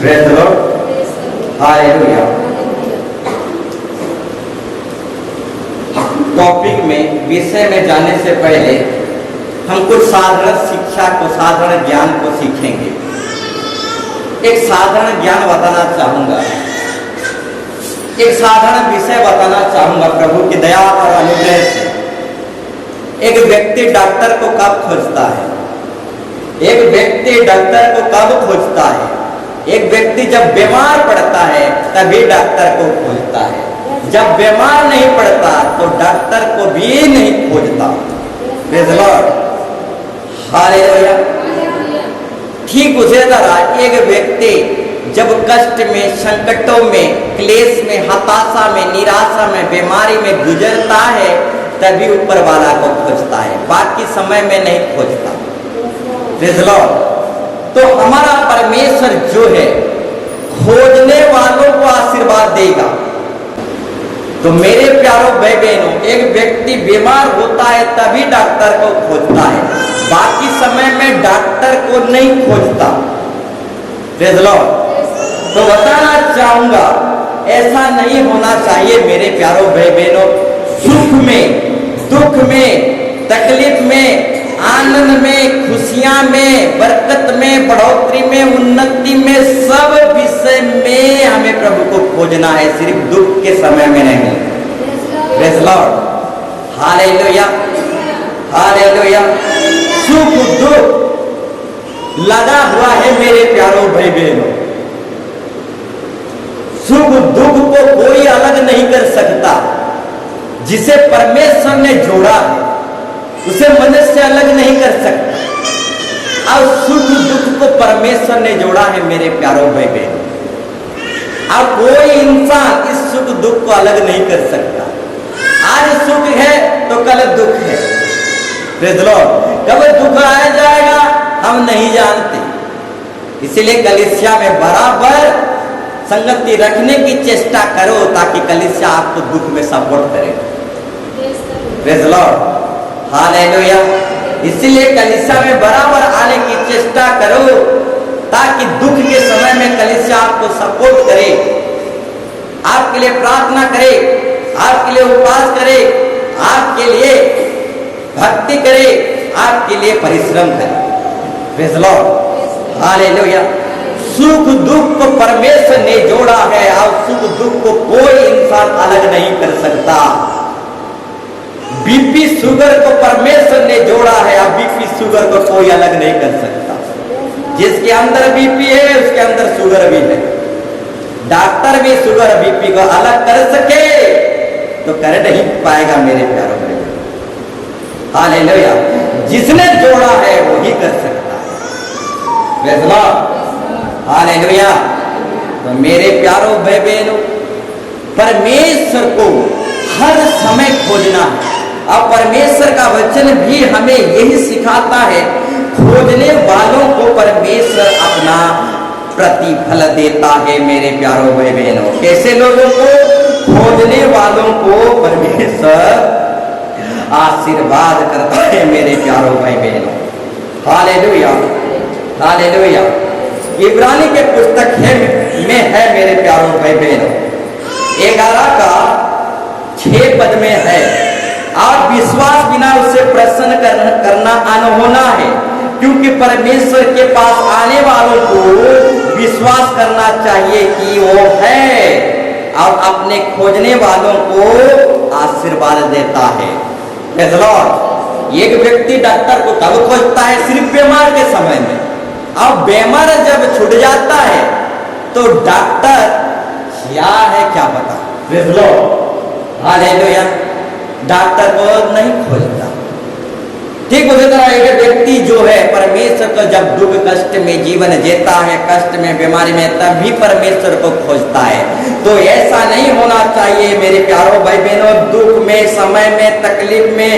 Praise the lord, hallelujah. Topic में, विषय में जाने से पहले हम कुछ साधारण शिक्षा को, साधारण ज्ञान को सीखेंगे। एक साधारण ज्ञान बताना चाहूंगा, एक साधारण विषय बताना चाहूंगा प्रभु की दया और अनुग्रह से। एक व्यक्ति डॉक्टर को कब खोजता है? एक व्यक्ति डॉक्टर को कब खोजता है? एक व्यक्ति जब बीमार पड़ता है तभी डॉक्टर को खोजता है। जब बीमार नहीं पड़ता तो डॉक्टर को भी नहीं खोजता। Praise the lord, hallelujah. ठीक उसी तरह एक व्यक्ति जब कष्ट में, संकटों में, क्लेश में, हताशा में, निराशा में, बीमारी में गुजरता है तभी ऊपर वाला को खोजता है, बाकी समय में नहीं खोजता। Praise the Lord. तो हमारा परमेश्वर जो है खोजने वालों को आशीर्वाद देगा। तो मेरे प्यारों भाई बहनों, एक व्यक्ति बीमार होता है तभी डॉक्टर को खोजता है, बाकी समय में डॉक्टर को नहीं खोजता। Praise the Lord. तो बताना चाहूंगा ऐसा नहीं होना चाहिए मेरे प्यारों भाई बहनों। सुख में, दुख में, तकलीफ में, आनंद में, खुशियां में, बरकत में, बढ़ोतरी में, उन्नति में, सब विषय में हमें प्रभु को खोजना है, सिर्फ दुख के समय में नहीं। Praise the lord, hallelujah, hallelujah. सुख दुख लगा हुआ है मेरे प्यारों भाई बहनों। सुख दुख को कोई अलग नहीं कर सकता। जिसे परमेश्वर ने जोड़ा है उसे मनुष्य अलग नहीं कर सकता। और सुख दुख को परमेश्वर ने जोड़ा है मेरे प्यारों भाई बहनों। अब कोई इंसान इस सुख दुख को अलग नहीं कर सकता। आज सुख है तो कल दुख है। Praise the Lord. कब दुख आ जाएगा हम नहीं जानते। इसलिए कलीसिया में बराबर संगति रखने की चेष्टा करो ताकि कलीसिया आपको दुख में सपोर्ट करे। Praise the lord, hallelujah. इसलिए कलीसिया में बराबर आने की चेष्टा करो ताकि दुख के समय में कलीसिया आपको सपोर्ट करे, आपके लिए प्रार्थना करे, आपके लिए उपवास करे, आपके लिए भक्ति करे, आपके लिए परिश्रम करे। Praise the lord, hallelujah. सुख दुख को परमेश्वर ने जोड़ा है और सुख दुख को कोई इंसान अलग नहीं कर सकता। बीपी शुगर को परमेश्वर ने जोड़ा है, अब बीपी शुगर को कोई अलग नहीं कर सकता। जिसके अंदर बीपी है उसके अंदर शुगर भी है। डॉक्टर भी शुगर बीपी को अलग कर सके तो कर नहीं पाएगा मेरे प्यारों में। हालेलुया। जिसने जोड़ा है वो ही कर सकता है। Praise the lord, hallelujah. तो मेरे प्यारों भाई बहनों, परमेश्वर को हर समय खोजना है। और परमेश्वर का वचन भी हमें यही सिखाता है, खोजने वालों को परमेश्वर अपना प्रतिफल देता है मेरे प्यारों भाई बहनों। कैसे लोगों को? खोजने वालों को परमेश्वर आशीर्वाद करता है मेरे प्यारों भाई बहनों। Hallelujah, hallelujah. इब्रानी के पुस्तक में है मेरे प्यारों भाई बहनों, 11 का 6 पद में है, और विश्वास बिना उसे प्रसन्न करना अनहोना है, क्योंकि परमेश्वर के पास आने वालों को विश्वास करना चाहिए कि वो है और अपने खोजने वालों को आशीर्वाद देता है। Praise the Lord. एक व्यक्ति डॉक्टर को कब खोजता है? सिर्फ बीमार के समय में। अब बीमार जब छूट जाता है तो डॉक्टर क्या है क्या पता। Praise the lord, hallelujah. Doctor को नहीं खोजता। ठीक उसी तरह एक व्यक्ति जो है परमेश्वर को जब दुख कष्ट में जीवन जीता है, कष्ट में, बीमारी में, तभी परमेश्वर को खोजता है। तो ऐसा नहीं होना चाहिए मेरे प्यारों भाई बहनों। दुख में, समय में, तकलीफ में,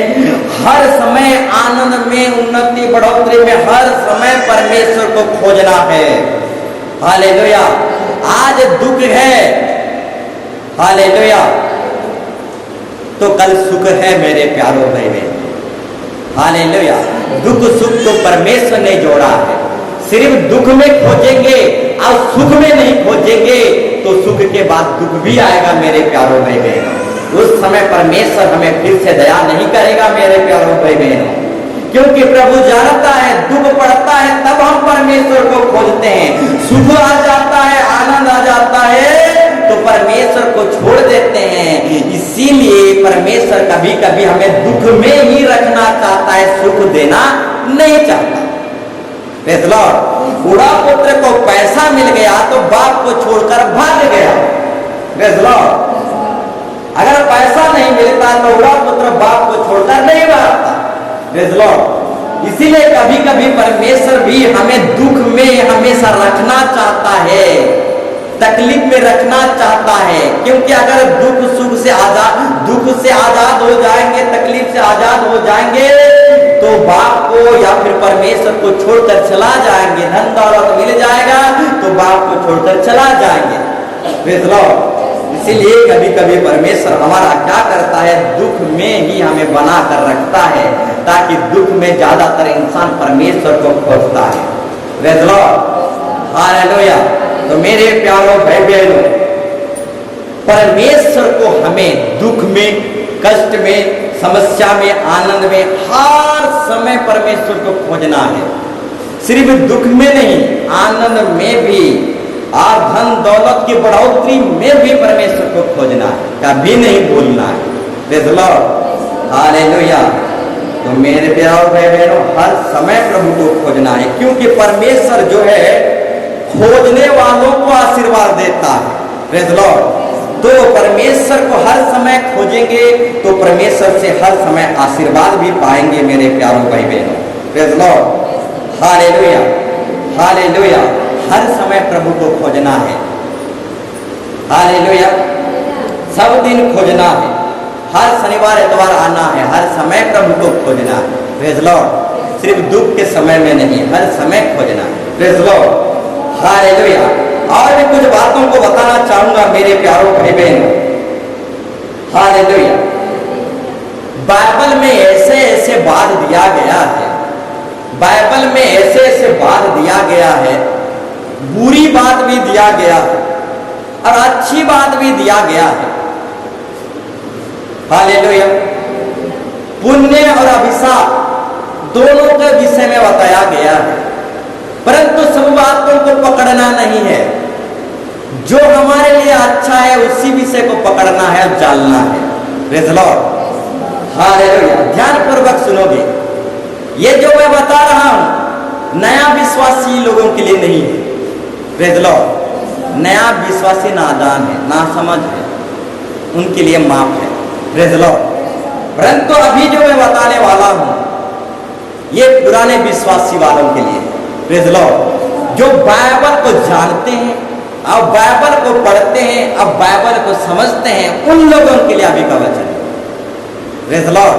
हर समय आनंद में, उन्नति बढ़ोतरी में, हर समय परमेश्वर को खोजना है। हालेलुया। आज दुख है, हालेलुया, तो कल सुख है मेरे प्यारों भाई बहन। हालेलुया। दुख सुख तो परमेश्वर ने जोड़ा है। सिर्फ दुख में खोजेंगे और सुख में के बाद दुख भी आएगा मेरे प्यारों भाई बहनों। उस समय परमेश्वर हमें फिर से दया नहीं करेगा मेरे प्यारों भाई बहनों, क्योंकि प्रभु जानता है दुख पड़ता है तब हम परमेश्वर को खोजते हैं। सुख आ जाता है, आनंद आ जाता है तो परमेश्वर को छोड़ देते हैं। इसीलिए परमेश्वर कभी कभी हमें दुख में ही रखना चाहता है, सुख देना नहीं चाहता। Praise Lord. बूढ़ा पुत्र को पैसा मिल गया तो बाप को छोड़कर भाग गया। Praise Lord. अगर पैसा नहीं मिलता तो बूढ़ा पुत्र बाप को छोड़कर नहीं भागता। Praise Lord. इसीलिए कभी कभी परमेश्वर भी हमें दुख में हमेशा रखना चाहता है, तकलीफ में रखना चाहता है, क्योंकि अगर दुख से आजाद हो जाएंगे, तकलीफ से आजाद हो जाएंगे तो बाप को या फिर परमेश्वर को छोड़कर चला जाएंगे। धन दौलत मिल जाएगा तो बाप को छोड़कर चला जाएंगे। Praise Lord. इसीलिए कभी कभी परमेश्वर हमारा क्या करता है, दुख में ही हमें बना कर रखता है, ताकि दुख में ज्यादातर इंसान परमेश्वर को खोजता है। Praise lord. हालेलुया। तो मेरे प्यारों भाई बहनों, परमेश्वर को हमें दुख में, कष्ट में, समस्या में, आनंद में हर समय परमेश्वर को खोजना है। सिर्फ दुख में नहीं, आनंद में भी और धन दौलत की बढ़ोतरी में भी परमेश्वर को खोजना है, कभी नहीं भूलना है। Praise lord. हालेलुया। तो मेरे प्यारे भाई बहनों, हर समय प्रभु को खोजना है, क्योंकि परमेश्वर जो है खोजने वालों को आशीर्वाद देता है। Praise Lord. तो परमेश्वर को हर समय खोजेंगे तो परमेश्वर से हर समय आशीर्वाद भी पाएंगे मेरे प्यारों भाई बहनों। Praise lord. हालेलुया। हालेलुया। हर समय प्रभु को खोजना है। हालेलुया। सब दिन खोजना है, हर शनिवार इतवार आना है, हर समय प्रभु को खोजना है। Praise Lord. सिर्फ दुख के समय में नहीं, हर समय खोजना है। Praise lord. हालेलुया। और भी कुछ बातों को बताना चाहूंगा मेरे प्यारों भाई बहनों। हालेलुया। बाइबल में ऐसे ऐसे बात दिया गया है, बाइबल में ऐसे ऐसे बात दिया गया है, बुरी बात भी दिया गया है और अच्छी बात भी दिया गया है। हालेलुया। पुण्य और अभिशाप दोनों के विषय में बताया गया है, परंतु सब बातों को पकड़ना नहीं है। जो हमारे लिए अच्छा है उसी विषय को पकड़ना है और जानना है। Praise lord. हालेलुया। ध्यानपूर्वक सुनोगे। ये जो मैं बता रहा हूं नया विश्वासी लोगों के लिए नहीं है। Praise Lord. नया विश्वासी नादान है, नासमझ है, उनके लिए माफ है। Praise Lord. परंतु अभी जो मैं बताने वाला हूं ये पुराने विश्वासी वालों के लिए। Praise Lord. जो बाइबल को जानते हैं और बाइबल को पढ़ते हैं और बाइबल को समझते हैं, उन लोगों के लिए अभी का वचन है। Praise Lord.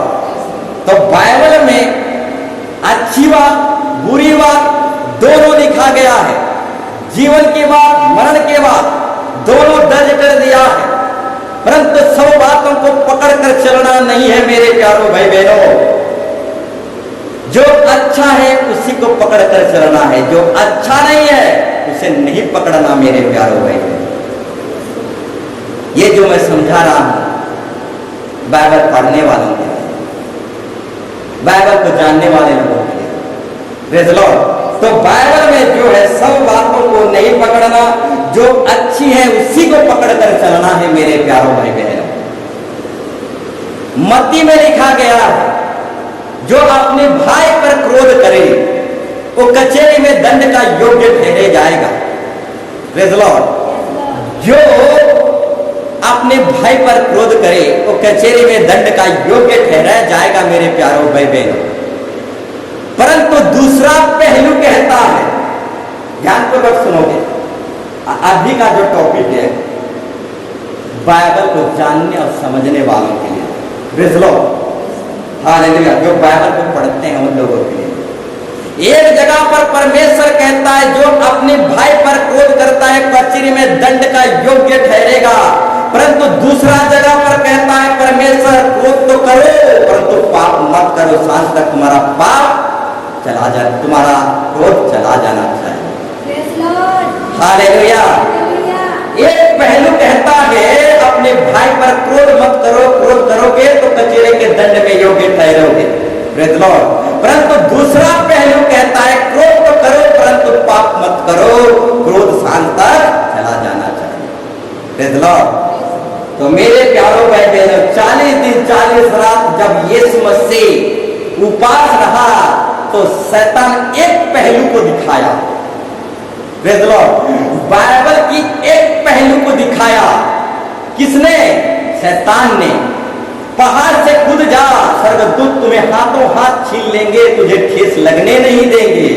तो बाइबल में अच्छी बात, बुरी बात दोनों लिखा गया है। जीवन के बाद, मरण के बाद दोनों दर्ज कर दिया है, परंतु सब बातों को पकड़कर चलना नहीं है मेरे प्यारों भाई बहनों। जो अच्छा है उसी को पकड़कर चलना है, जो अच्छा नहीं है उसे नहीं पकड़ना मेरे प्यारों भाई बहनों। ये जो मैं समझा रहा हूं बाइबल पढ़ने वालों के लिए, बाइबल को जानने वाले लोगों के लिए। Praise Lord. तो बाइबल में जो है सब बातों को नहीं पकड़ना, जो अच्छी है उसी को पकड़कर चलना है मेरे प्यारों भाई बहनों। मत्ती में लिखा गया है जो अपने भाई पर क्रोध करे वो कचहरी में दंड का योग्य ठहरे जाएगा। Praise Lord. जो अपने भाई पर क्रोध करे वो कचहरी में दंड का योग्य ठहरा जाएगा मेरे प्यारों भाई बहनों। परंतु दूसरा पहलू कहता है, ध्यानपूर्वक सुनोगे, अभी का जो टॉपिक है बाइबल को जानने और समझने वालों के लिए। Praise lord. हालेलुया। जो बाइबल को पढ़ते हैं उन लोगों के लिए। एक जगह पर परमेश्वर कहता है जो अपने भाई पर क्रोध करता है कचहरी में दंड का योग्य ठहरेगा, परंतु दूसरा जगह पर कहता है परमेश्वर क्रोध तो करो परंतु पाप मत करो, सांस तक तुम्हारा पाप चला जाए, तुम्हारा क्रोध चला जाना चाहिए। हालेलुया। एक पहलू भाई पर क्रोध मत करो, क्रोध करोगे तो कचेरे के दंड में योग्य ठहरोगे। Praise Lord. परंतु दूसरा पहलू कहता है क्रोध तो करो परंतु पाप मत करो, क्रोध शांत तक चला जाना चाहिए। Praise Lord. तो मेरे प्यारों भाई बहनों, 40 दिन 40 रात जब यीशु मसीह उपास रहा तो शैतान एक पहलू को दिखाया। Praise Lord. बाइबल की एक पहलू को दिखाया। किसने? शैतान ने। पहाड़ से कूद जा, स्वर्गदूत तुम्हें हाथों हाथ छीन लेंगे, तुझे ठेस लगने नहीं देंगे।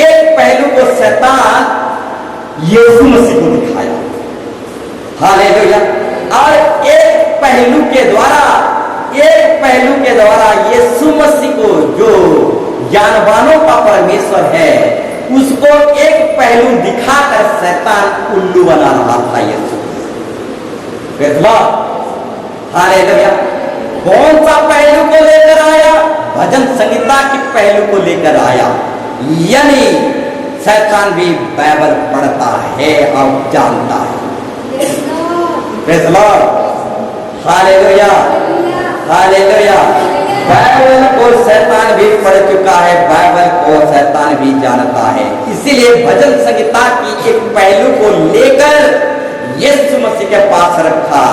एक पहलू को शैतान यीशु मसीह को दिखाया। हालेलुया। और एक पहलू के द्वारा यीशु मसीह को, जो ज्ञानवानों का परमेश्वर है, उसको एक पहलू दिखाकर शैतान उल्लू बना रहा था यीशु। हालेलुया। कौन सा पहलू को लेकर आया? भजन संहिता के पहलू को लेकर आया। यानी शैतान भी बाइबल पढ़ता है और जानता है। Praise lord. Hallelujah, hallelujah. Bible को शैतान भी पढ़ चुका है, बाइबल को शैतान भी जानता है। इसीलिए भजन संहिता की एक पहलू को लेकर यीशु मसीह के पास रखा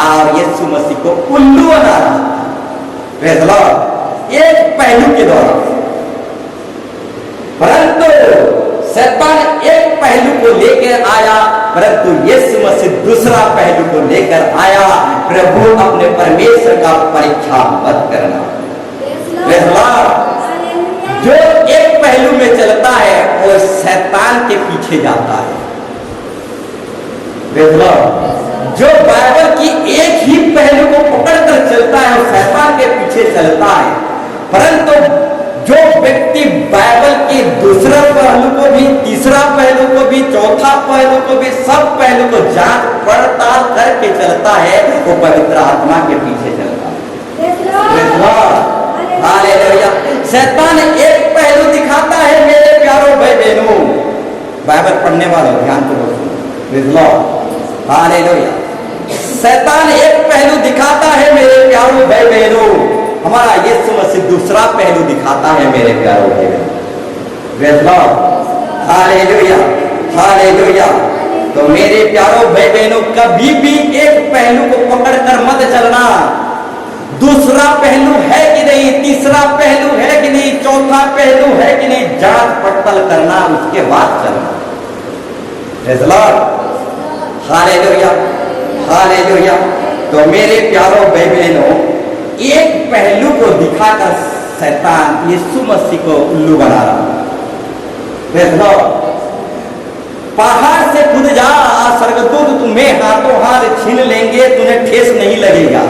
और यीशु मसीह को उल्लू बना रहा। Praise Lord. एक पहलू के द्वारा। परंतु शैतान एक पहलू को लेकर आया, परंतु यीशु मसीह दूसरा पहलू को लेकर आया। प्रभु अपने परमेश्वर का परीक्षा मत करना। Praise Lord. जो एक पहलू में चलता है वो शैतान के पीछे जाता है। Praise Lord. जो बाइबल की एक ही पहलू को पकड़कर चलता है वो शैतान के पीछे चलता है। परंतु जो व्यक्ति बाइबल के दूसरा पहलू को भी, तीसरा पहलू को भी, चौथा पहलू को भी, सब पहलू को जांच पड़ताल करके चलता है, वो पवित्र आत्मा के पीछे चलता है। हालेलुया। शैतान एक पहलू दिखाता है मेरे प्यारों भाई बहनों। बाइबल पढ़ने वालों ध्यान पूर्वक। हालेलुया। शैतान एक पहलू दिखाता है मेरे प्यारों भाई बहनों। हमारा यीशु मसीह दूसरा पहलू दिखाता है मेरे प्यारों भाई बहनों। Hallelujah, hallelujah. तो मेरे प्यारों भाई बहनों, कभी भी एक पहलू को पकड़कर मत चलना। दूसरा पहलू है कि नहीं, तीसरा पहलू है कि नहीं, चौथा पहलू है कि नहीं, जांच पड़ताल करना, उसके बाद चलना। Praise lord. Hallelujah, hallelujah. तो मेरे प्यारों भाई बहनों, एक पहलू को दिखाकर शैतान यीशु मसीह को उल्लू बना रहा। Praise Lord. पहाड़ से कूद जा, स्वर्गदूत तुम्हें हाथों हाथ छीन लेंगे, तुम्हें ठेस नहीं लगेगा।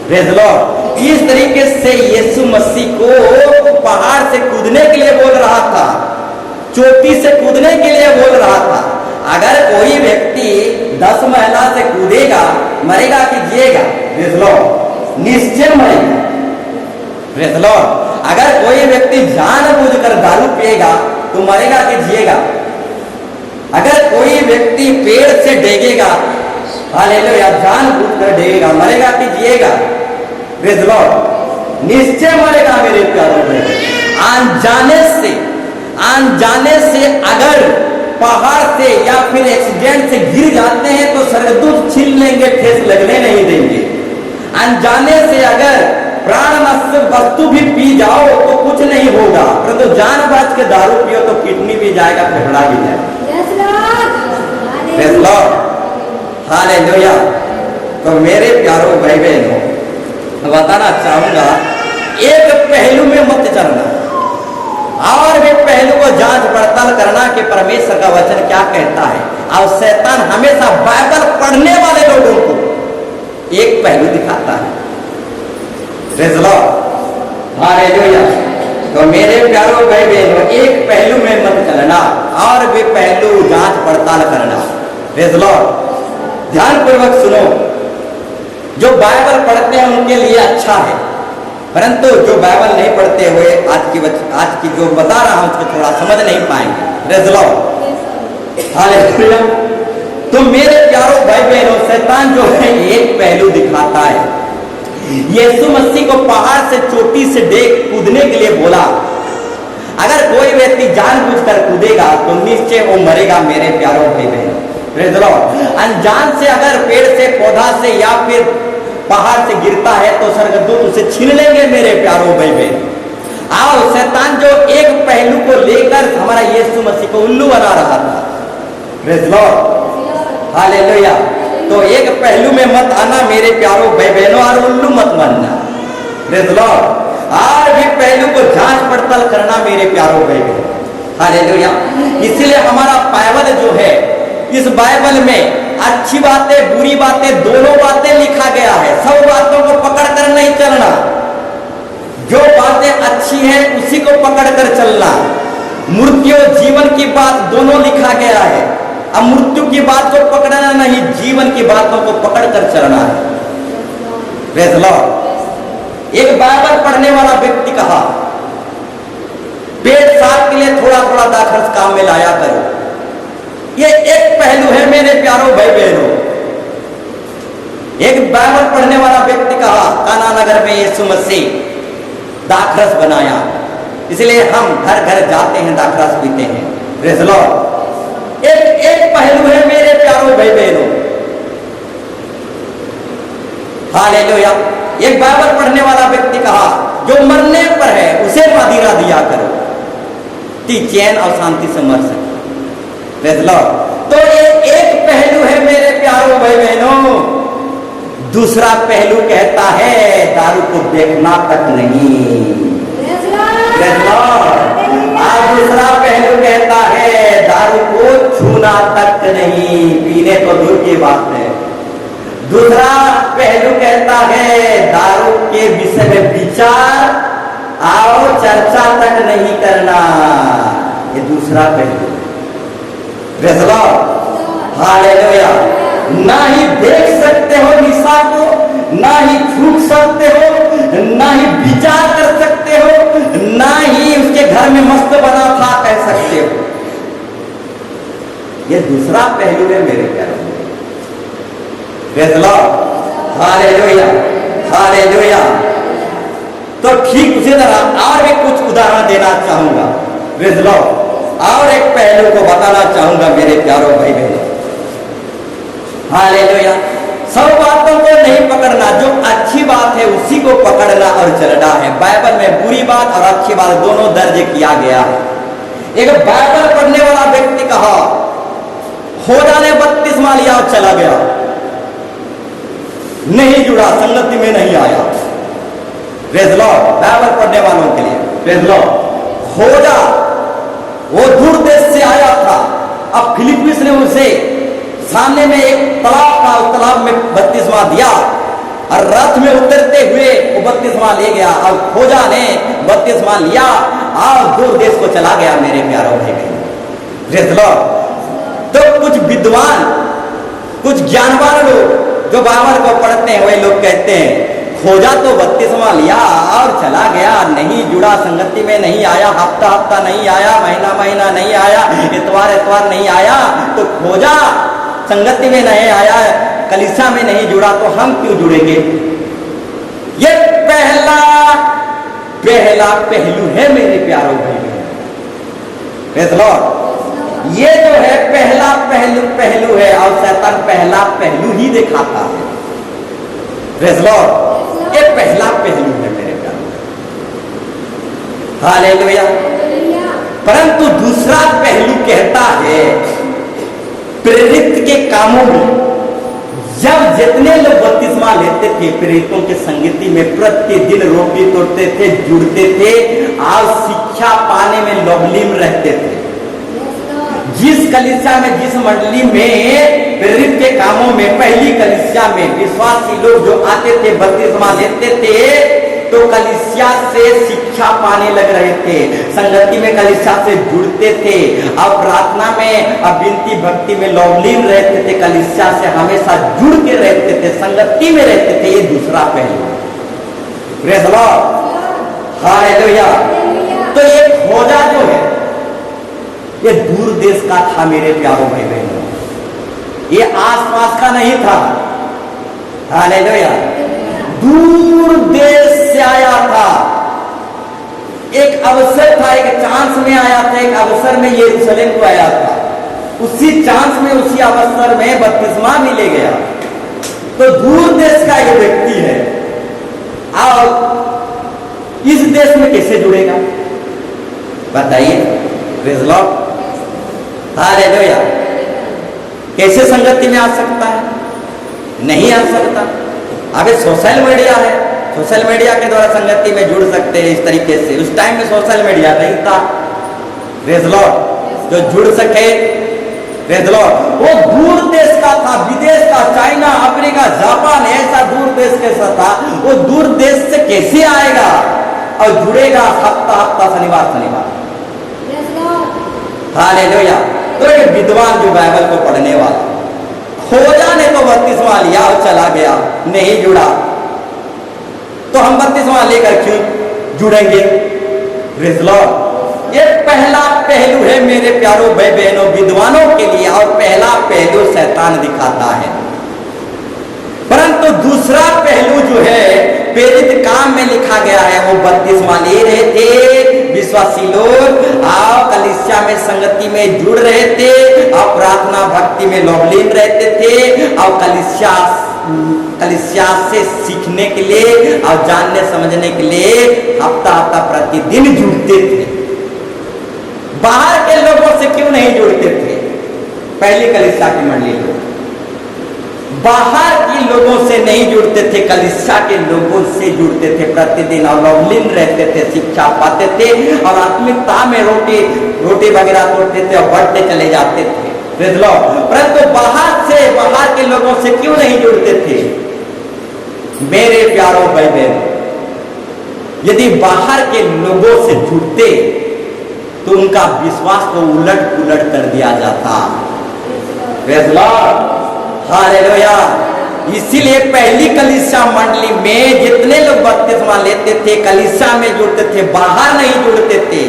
Praise Lord. इस तरीके से यीशु मसीह को पहाड़ से कूदने के लिए बोल रहा था, चोटी से कूदने के लिए बोल रहा था। अगर कोई व्यक्ति 10 महिला से कूदेगा, मरेगा कि जिएगा? Praise Lord. निश्चय मरेगा। Praise Lord. अगर कोई व्यक्ति जानबूझकर दारू पिएगा तो मरेगा कि जिएगा? अगर कोई व्यक्ति पेड़ से डेगेगा, हालेलुया, जानबूझकर डेगेगा, मरेगा कि जिएगा? Praise Lord. निश्चय मरेगा मेरे प्यारों में। अनजाने से अगर पहाड़ से या फिर एक्सीडेंट से गिर जाते हैं तो स्वर्गदूत छीन लेंगे, ठेस लगने नहीं देंगे। अनजाने से अगर प्राणनाशक वस्तु भी पी जाओ तो कुछ नहीं होगा, परंतु जानबूझ के दारू पियो तो किडनी भी जाएगा, फेफड़ा भी जाएगा। Praise lord. हालेलुया। तो मेरे प्यारों भाई बहनों, बताना चाहूंगा, एक पहलू में मत चलना और भी पहलू को जांच पड़ताल करना कि परमेश्वर का वचन क्या कहता है। और शैतान हमेशा बाइबल पढ़ने वाले लोगों को एक पहलू दिखाता है। Praise lord. हालेलुया। तो मेरे प्यारों भाई बहनों, एक पहलू में मत चलना और भी पहलू जांच पड़ताल करना। Praise Lord. ध्यान पूर्वक सुनो। जो बाइबल पढ़ते हैं उनके लिए अच्छा है, परंतु जो बाइबल नहीं पढ़ते हुए आज की जो बता रहा हूं उसको थोड़ा समझ नहीं पाएंगे। Praise lord. हालेलुया। तो मेरे प्यारों भाई बहनों, शैतान जो है एक पहलू दिखाता है। यीशु मसीह को पहाड़ से चोटी से देख कूदने के लिए बोला। अगर कोई व्यक्ति जानबूझकर कूदेगा तो निश्चय वो मरेगा मेरे प्यारों भाई बहनों। Praise the Lord. अनजान से अगर पेड़ से, पौधा से या फिर पहाड़ से गिरता है तो स्वर्गदूत उसे छीन लेंगे मेरे प्यारों भाई बहन। आओ, शैतान जो एक पहलू को लेकर हमारा यीशु मसीह को उल्लू बना रहा था। Praise the lord, hallelujah. तो एक पहलू में मत आना मेरे प्यारों भाई बहनों, और उल्लू मत बनना। Praise the Lord. और भी पहलू को जांच पड़ताल करना मेरे प्यारों भाई बहनों, हालेलुया। इसलिए हमारा बाइबल जो है, इस बाइबल में अच्छी बातें, बुरी बातें, दोनों बातें लिखा गया है। सब बातों को पकड़कर नहीं चलना। जो बातें अच्छी हैं उसी को पकड़कर चलना। मृत्यु जीवन की बात दोनों लिखा गया है। अब मृत्यु की बात को पकड़ना नहीं, जीवन की बातों को पकड़कर चलना है। Praise the Lord. एक बाइबल पढ़ने वाला व्यक्ति कहा, पेट साफ के लिए थोड़ा थोड़ा दाखरस काम में लाया करो। ये एक पहलू है मेरे प्यारों भाई बहनों। एक बाइबल पढ़ने वाला व्यक्ति कहा, काना नगर में यीशु मसीह दाखरस बनाया, इसलिए हम घर घर जाते हैं, दाखरस पीते हैं। Praise the Lord. एक पहलू है मेरे प्यारों भाई बहनों, हालेलुया। एक बाइबल पढ़ने वाला व्यक्ति कहा, जो मरने पर है उसे मदिरा दिया करो कि चैन और शांति से मर सके। Praise the Lord. तो ये एक पहलू है मेरे प्यारों भाई बहनों। दूसरा पहलू कहता है दारू को देखना तक नहीं। Praise the Lord. और दूसरा पहलू कहता है दारू को छूना तक नहीं, पीने तो दूर की बात है। दूसरा पहलू कहता है दारू के विषय में विचार और चर्चा तक नहीं करना। ये दूसरा पहलू। Praise the lord, hallelujah. ना ही देख सकते हो निशा को, ना ही छू सकते हो, ना ही विचार कर सकते हो, ना ही उसके घर में मस्त बना था कह सकते हो। ये दूसरा पहलू है मेरे प्यारे। Praise the lord, hallelujah, hallelujah. तो ठीक उसी तरह और भी कुछ उदाहरण देना चाहूंगा। Praise the Lord. और एक पहलू को बताना चाहूंगा मेरे प्यारों भाई बहनों, हालेलुया। सब बातों को नहीं पकड़ना, जो अच्छी बात है उसी को पकड़ना और चलना है। बाइबल में बुरी बात और अच्छी बात दोनों दर्ज किया गया है। एक बाइबल पढ़ने वाला व्यक्ति कहा, खोजा ने बपतिस्मा लिया और चला गया, नहीं जुड़ा, संगति में नहीं आया। Praise the Lord. बाइबल पढ़ने वालों के लिए प्रेज़ द लॉर्ड। खोजा वो दूर देश से आया था। अब फिलिप्पिस ने उसे सामने में एक तालाब था, उस तालाब में बपतिस्मा दिया और रथ में उतरते हुए वो बपतिस्मा ले गया। और खोजा ने बपतिस्मा लिया और दूर देश को चला गया मेरे प्यारों भाई बहनों। Praise the Lord. तो कुछ विद्वान, कुछ ज्ञानवान लोग जो बाइबल को पढ़ते हैं, वे लोग कहते हैं खोजा तो बपतिस्मा लिया और चला गया, नहीं जुड़ा, संगति में नहीं आया, हफ्ता हफ्ता नहीं आया, महीना महीना नहीं आया, इतवार इतवार नहीं आया। तो खोजा संगति में नहीं आया, कलीसिया में नहीं जुड़ा, तो हम क्यों जुड़ेंगे? ये पहला पहलू है मेरे प्यारों भाई। Praise the Lord. ये जो है पहला पहलू है और शैतान पहला पहलू ही दिखाता है। Praise the Lord. ये पहला पहलू है मेरे प्यारों, हालेलुया। परंतु दूसरा पहलू कहता है प्रेरित के कामों में, जब जितने लोग बपतिस्मा लेते थे प्रेरितों के संगति में प्रतिदिन रोटी तोड़ते थे, जुड़ते थे और शिक्षा पाने में लवलीन रहते थे। जिस कलीसिया में, जिस मंडली में प्रेरित के कामों में, पहली कलीसिया में विश्वासी लोग जो आते थे, बपतिस्मा लेते थे, तो कलीसिया से शिक्षा पाने लग रहे थे, संगति में कलीसिया से जुड़ते थे और प्रार्थना में और विनती भक्ति में लवलीन रहते थे, कलीसिया से हमेशा जुड़ के रहते थे, संगति में रहते थे। ये दूसरा पहलू। Praise the lord, hallelujah. तो ये खोजा जो है ये दूर देश का था मेरे प्यारों भाई बहनों। ये आसपास का नहीं था, हालेलुया। दूर देश से आया था, एक अवसर था, एक चांस में आया था, एक अवसर में यरूशलेम को आया था। उसी चांस में, उसी अवसर में बपतिस्मा भी ले गया। तो दूर देश का एक व्यक्ति है, और इस देश में कैसे जुड़ेगा बताइए? Praise lord, hallelujah. कैसे संगति में आ सकता है? नहीं आ सकता। अबे सोशल मीडिया है, सोशल मीडिया के द्वारा संगति में जुड़ सकते हैं इस तरीके से। उस टाइम में सोशल मीडिया नहीं था, प्रेज़ लॉर्ड, जो जुड़ सके। प्रेज़ लॉर्ड, वो दूर देश का था, विदेश का, चाइना, अफ्रीका, जापान, ऐसा दूर देश कैसा था। वो दूर देश से कैसे आएगा और जुड़ेगा हफ्ता हफ्ता, शनिवार शनिवार? हालेलुया। तो एक विद्वान जो बाइबल को पढ़ने वाला, हो जाने तो बपतिस्मा लिया और चला गया, नहीं जुड़ा। तो हम बपतिस्मा लेकर क्यों जुड़ेंगे? प्रेज़ लॉर्ड, ये पहला पहलू है मेरे प्यारों भाई बहनों, विद्वानों के लिए, और पहला पहलू शैतान दिखाता है। परंतु दूसरा पहलू जो है प्रेरित काम में लिखा गया है, वो बपतिस्मा ले रहे थे विश्वासी लोग, और कलीसिया में संगति में जुड़ रहे थे, और प्रार्थना भक्ति में लवलीन रहते थे, और कलीसिया से सीखने के लिए और जानने समझने के लिए हफ्ता हफ्ता प्रतिदिन जुड़ते थे। बाहर के लोगों से क्यों नहीं जुड़ते थे? पहली कलीसिया की मंडली लोग बाहर के लोगों से नहीं जुड़ते थे, कलीसिया के लोगों से जुड़ते थे प्रतिदिन, और लवलीन रहते थे, शिक्षा पाते थे, और आत्मिकता में रोटी वगैरह तोड़ते थे और बढ़ते चले जाते थे। परंतु बाहर के लोगों से क्यों नहीं जुड़ते थे? मेरे प्यारों भाई बहन, यदि बाहर के लोगों से जुड़ते तो उनका विश्वास को उलट पुलट कर दिया जाता। Praise lord, hallelujah. इसीलिए पहली कलीसिया मंडली में जितने लोग बपतिस्मा लेते थे, कलीसिया में जुड़ते थे, बाहर नहीं जुड़ते थे,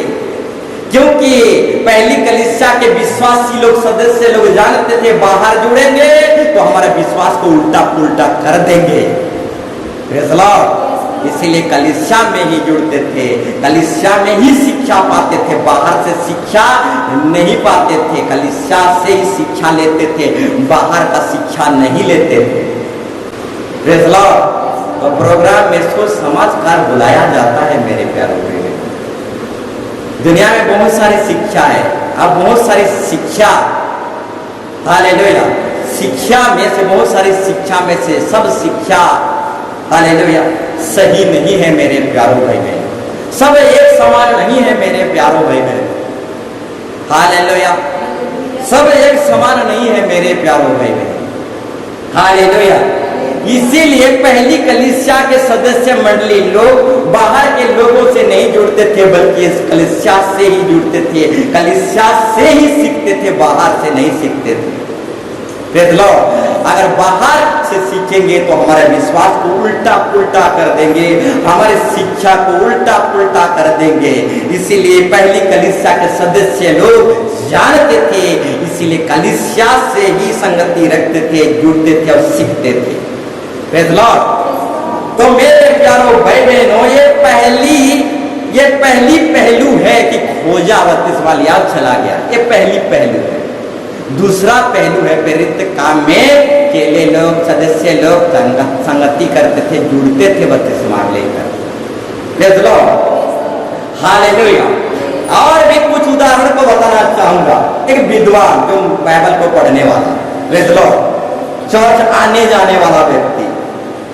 क्योंकि पहली कलीसिया के विश्वासी लोग, सदस्य लोग जानते थे बाहर जुड़ेंगे तो हमारे विश्वास को उल्टा पुल्टा कर देंगे। प्रेज़ लॉर्ड, इसीलिए कलीसिया में ही जुड़ते थे, कलीसिया में ही शिक्षा पाते थे, बाहर से शिक्षा नहीं पाते थे, कलीसिया से ही शिक्षा लेते थे, बाहर का शिक्षा नहीं लेते थे। प्रेज़ लॉर्ड, तो प्रोग्राम में इसको समाजकार बुलाया जाता है मेरे प्यारों बहनों। दुनिया में बहुत सारी शिक्षा है, अब बहुत सारी शिक्षा, हालेलुया, शिक्षा में से, बहुत सारी शिक्षा में से सब शिक्षा, हालेलुया, सही नहीं है मेरे प्यारों भाई बहन। सब एक समान नहीं है मेरे प्यारों भाई बहन, हालेलुया। सब एक समान नहीं है मेरे प्यारों भाई बहन, हालेलुया। इसीलिए पहली कलीसिया के सदस्य मंडली लोग बाहर के लोगों से नहीं जुड़ते थे, बल्कि इस कलीसिया से ही जुड़ते थे, कलीसिया से ही सीखते थे, बाहर से नहीं सीखते थे। प्रेज़ लॉर्ड, अगर बाहर से सीखेंगे तो हमारे विश्वास को उल्टा पुल्टा कर देंगे, हमारे शिक्षा को उल्टा पुल्टा कर देंगे। इसीलिए पहली कलीसिया के सदस्य लोग जानते थे, इसीलिए कलीसिया से ही संगति रखते थे, जुड़ते थे और सीखते थे। प्रेज़ लॉर्ड, तो मेरे प्यारों भाई बहनों, ये पहली पहलू है कि खोजा बपतिस्मा लिया चला गया, ये पहली पहलू है। दूसरा पहलू है प्रेरित काम में केले लोग, सदस्य लोग संगति करते थे, जुड़ते थे बपतिस्मा लेकर। Praise lord, hallelujah. और भी कुछ उदाहरण को बताना चाहूंगा। एक विद्वान जो बाइबल को पढ़ने वाला, प्रेज़ लॉर्ड, चर्च आने जाने वाला व्यक्ति,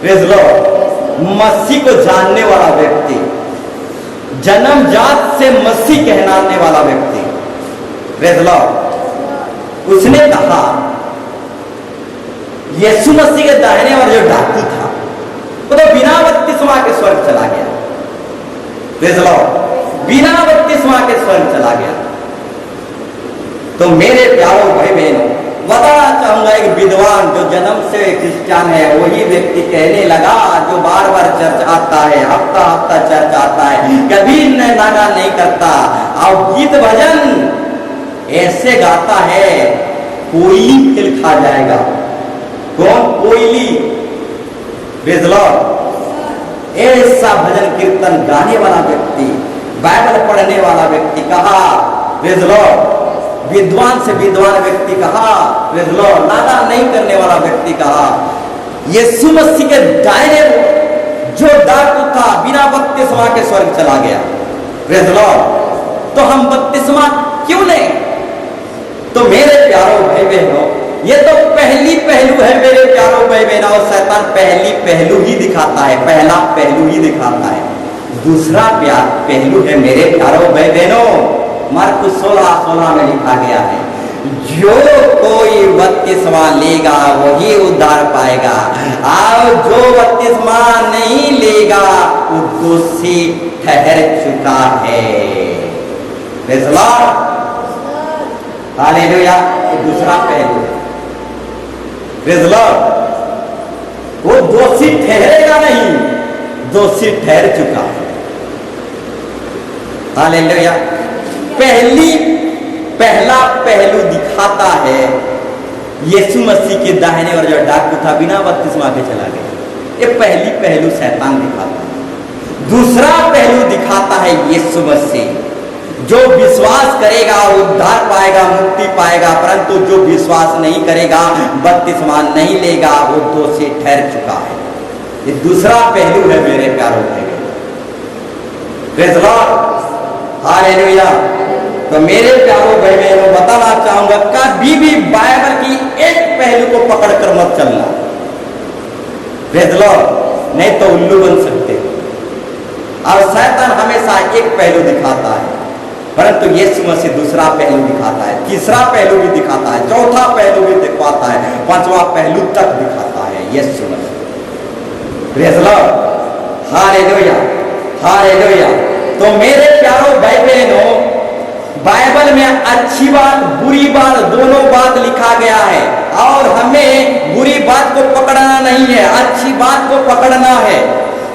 प्रेज़ लॉर्ड, मसीह को जानने वाला व्यक्ति, जन्मजात से मसीह कहलाने वाला व्यक्ति, प्रेज़ लॉर्ड, उसने कहा यीशु मसीह के दाहिने और जो डाकू था वो तो बिना बपतिस्मा के स्वर्ग चला गया। प्रेज़ लॉर्ड, बिना बपतिस्मा के स्वर्ग चला गया। तो मेरे प्यारों भाई बहनों, बताना चाहूंगा, एक विद्वान जो जन्म से क्रिश्चियन है, वही व्यक्ति कहने लगा, जो बार बार चर्च आता है, हफ्ता हफ्ता चर्च आता है, कभी नागा नहीं करता, और गीत भजन ऐसे गाता है कोयली फिर खा जाएगा। कौन? कोयली। Praise lord. ऐसा भजन कीर्तन गाने वाला व्यक्ति, बाइबल पढ़ने वाला व्यक्ति कहा, प्रेज़ लॉर्ड। विद्वान से विद्वान व्यक्ति कहा, प्रेज़ लॉर्ड। नागा नहीं करने वाला व्यक्ति कहा, यीशु मसीह के दायरे जो डाकू था बिना बपतिस्मा के स्वर्ग चला गया, प्रेज़ लॉर्ड। तो हम बपतिस्मा क्यों लें? तो मेरे प्यारों भाई बहनों, ये तो पहली पहलू है मेरे प्यारों भाई बहनों। और शैतान पहली पहलू ही दिखाता है, पहला पहलू ही दिखाता है। दूसरा पहलू है मेरे प्यारों भाई बहनों, मार्कुस 16:16 में लिखा गया है, जो कोई बपतिस्मा लेगा वही उद्धार पाएगा, और जो बपतिस्मा नहीं लेगा वो दोषी ठहर चुका है। Praise lord, hallelujah. दूसरा पहलू, प्रेज़ लॉर्ड, वो दोषी ठहरेगा नहीं, दोषी ठहर चुका है। हालेलुया। पहला पहलू दिखाता है यीशु मसीह के दाहिने और जो डाकू था बिना बपतिस्मा के चला गया, ये पहली पहलू शैतान दिखाता है। दूसरा पहलू दिखाता है यीशु मसीह, जो विश्वास करेगा उद्धार पाएगा, मुक्ति पाएगा, परंतु जो विश्वास नहीं करेगा, बपतिस्मा नहीं लेगा, वो दोषी ठहर चुका है। ये दूसरा पहलू है मेरे प्यारों भाई, प्रेज़ लॉर्ड, हालेलुया। तो मेरे प्यारों भाई बहनों, बताना चाहूंगा कभी भी बाइबल की एक पहलू को पकड़कर मत चलना, प्रेज़ लॉर्ड, नहीं तो उल्लू बन सकते। और शैतान हमेशा एक पहलू दिखाता है, परंतु यीशु मसीह दूसरा पहलू दिखाता है, तीसरा पहलू भी दिखाता है, चौथा पहलू भी दिखाता है, पांचवा पहलू तक दिखाता है Yeshu Masih. Praise lord, hallelujah, hallelujah. तो मेरे प्यारों भाई बहनों, बाइबल में अच्छी बात बुरी बात दोनों बात लिखा गया है, और हमें बुरी बात को पकड़ना नहीं है, अच्छी बात को पकड़ना है।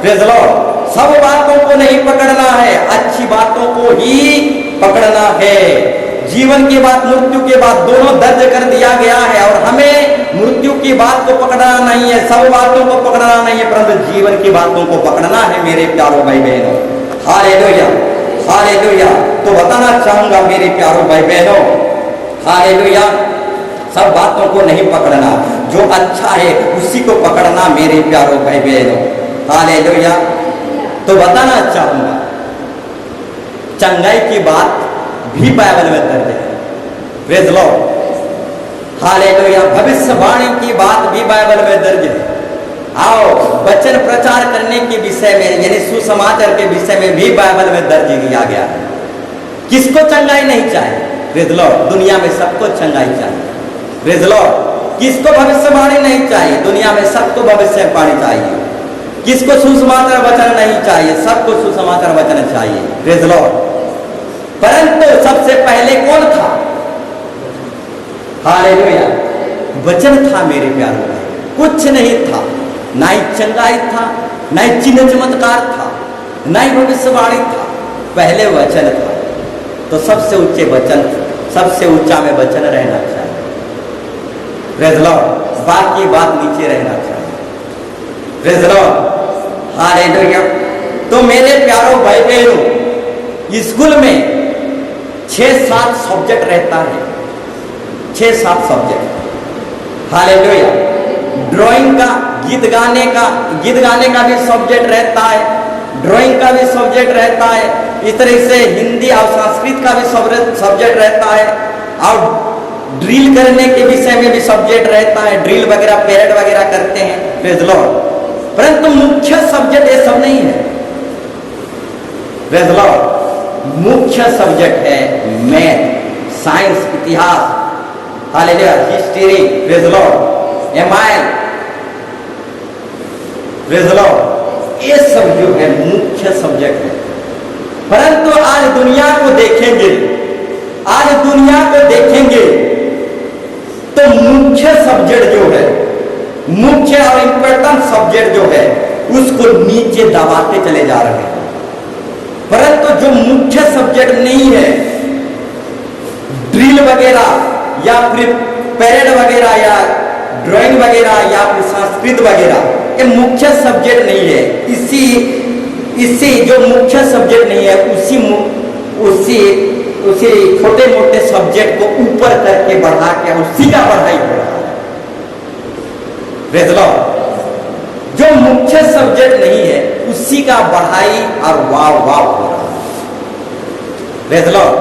प्रेज़ लॉर्ड, सब बातों को नहीं पकड़ना है, अच्छी बातों को ही पकड़ना है। जीवन की बात मृत्यु की बात दोनों दर्ज कर दिया गया है, और हमें मृत्यु की बात को पकड़ना नहीं है, सब बातों को पकड़ना नहीं है, परंतु जीवन की बातों को पकड़ना है मेरे प्यारों भाई बहनों। Hallelujah, hallelujah. तो बताना चाहूंगा मेरे प्यारों भाई बहनों, हालेलुया, सब बातों को नहीं पकड़ना, जो अच्छा है उसी को पकड़ना मेरे प्यारों भाई बहनों। हालेलुया। तो बताना चाहूंगा चंगाई की बात भी बाइबल में दर्ज है, प्रेज़ लॉर्ड, हालेलुया। भविष्यवाणी की बात भी बाइबल में दर्ज है, आओ वचन प्रचार करने के विषय में यानी सुसमाचार के विषय में भी बाइबल में दर्ज किया गया है। किसको चंगाई नहीं चाहिए? प्रेज़ लॉर्ड, दुनिया में सबको चंगाई चाहिए। प्रेज़ लॉर्ड, किसको भविष्यवाणी नहीं चाहिए? दुनिया में सबको भविष्यवाणी चाहिए। किसको सुसमाचार वचन नहीं चाहिए? सबको सुसमाचार वचन चाहिए। प्रेज़ लॉर्ड, परंतु सबसे पहले कौन था? हालेलुया, वचन था मेरे प्यारों, कुछ नहीं था, ना ही चंगाई था, ना ही चिन्ह चमत्कार था, ना ही भविष्यवाणी था, पहले वचन था। तो सबसे ऊंचे वचन, सबसे ऊंचा में वचन रहना चाहिए। प्रेज़ लॉर्ड, बाकी बात नीचे रहना चाहिए। Praise lord, hallelujah. तो मेरे प्यारों भाई बहनों, स्कूल में 6-7 सब्जेक्ट रहता है, 6-7 सब्जेक्ट। हालेलुया। ड्राइंग का, गीत गाने का भी सब्जेक्ट रहता है, ड्राइंग का भी सब्जेक्ट रहता है, इस तरह से हिंदी और संस्कृत का भी सब्जेक्ट रहता है, और ड्रिल करने के विषय में भी सब्जेक्ट रहता है, ड्रिल वगैरह परेड वगैरह करते हैं। प्रेज़ लॉर्ड, परंतु मुख्य सब्जेक्ट ये सब नहीं है। प्रेज़ लॉर्ड, मुख्य सब्जेक्ट है मैथ, साइंस, इतिहास, hallelujah, history, praise Lord, MI, praise Lord, ये सब जो है मुख्य सब्जेक्ट है। परंतु आज दुनिया को देखेंगे, आज दुनिया को देखेंगे तो मुख्य सब्जेक्ट जो है, मुख्य और इंपॉर्टेंट सब्जेक्ट जो है उसको नीचे दबाते चले जा रहे हैं। परंतु जो मुख्य सब्जेक्ट नहीं है, ड्रिल वगैरह या फिर परेड वगैरह या ड्राइंग वगैरह या फिर संस्कृत वगैरह, ये मुख्य सब्जेक्ट नहीं है। इसी जो मुख्य सब्जेक्ट नहीं है उसी छोटे मोटे सब्जेक्ट को ऊपर करके बढ़ा के उसी का पढ़ाई हो रहा है। Praise the Lord. जो मुख्य सब्जेक्ट नहीं है उसी का बढ़ाई और वाह वाह हो रहा है। Praise the Lord.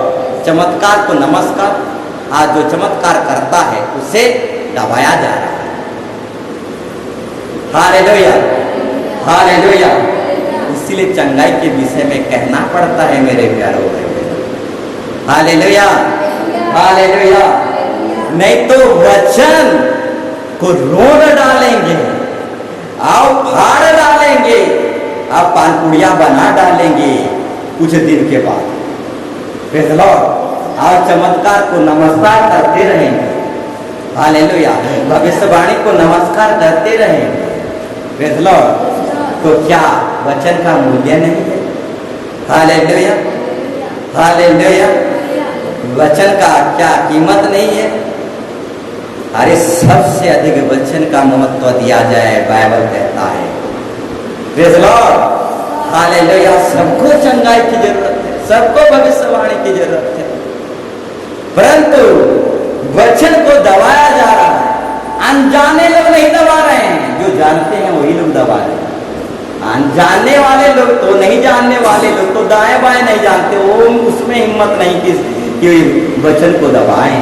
चमत्कार को नमस्कार, आज जो चमत्कार करता है उसे दबाया जा रहा है। Hallelujah, hallelujah. इसीलिए चंगाई के विषय में कहना पड़ता है मेरे प्यारों भाई। Hallelujah, hallelujah. नहीं तो वचन को रोड डालेंगे, आप फाड़ डालेंगे, आप पानपुड़िया बना डालेंगे कुछ दिन के बाद। Praise the Lord. और चमत्कार को नमस्कार करते रहेंगे। हालेलुया। भविष्यवाणी को नमस्कार करते रहेंगे। Praise the Lord. तो क्या वचन का मूल्य नहीं है? Hallelujah, hallelujah. वचन का क्या कीमत नहीं है? अरे सबसे अधिक वचन का महत्व दिया जाए, बाइबल कहता है। Praise the lord. हालेलुया। सबको चंगाई की जरूरत है, सबको भविष्यवाणी की जरूरत है, परंतु वचन को दबाया जा रहा है। अनजाने लोग नहीं दबा रहे हैं, जो जानते हैं वही लोग दबा रहे हैं। अनजाने वाले लोग तो नहीं, जानने वाले लोग तो दाएं बाएं नहीं जानते, वो उसमें हिम्मत नहीं कि वचन को दबाएं।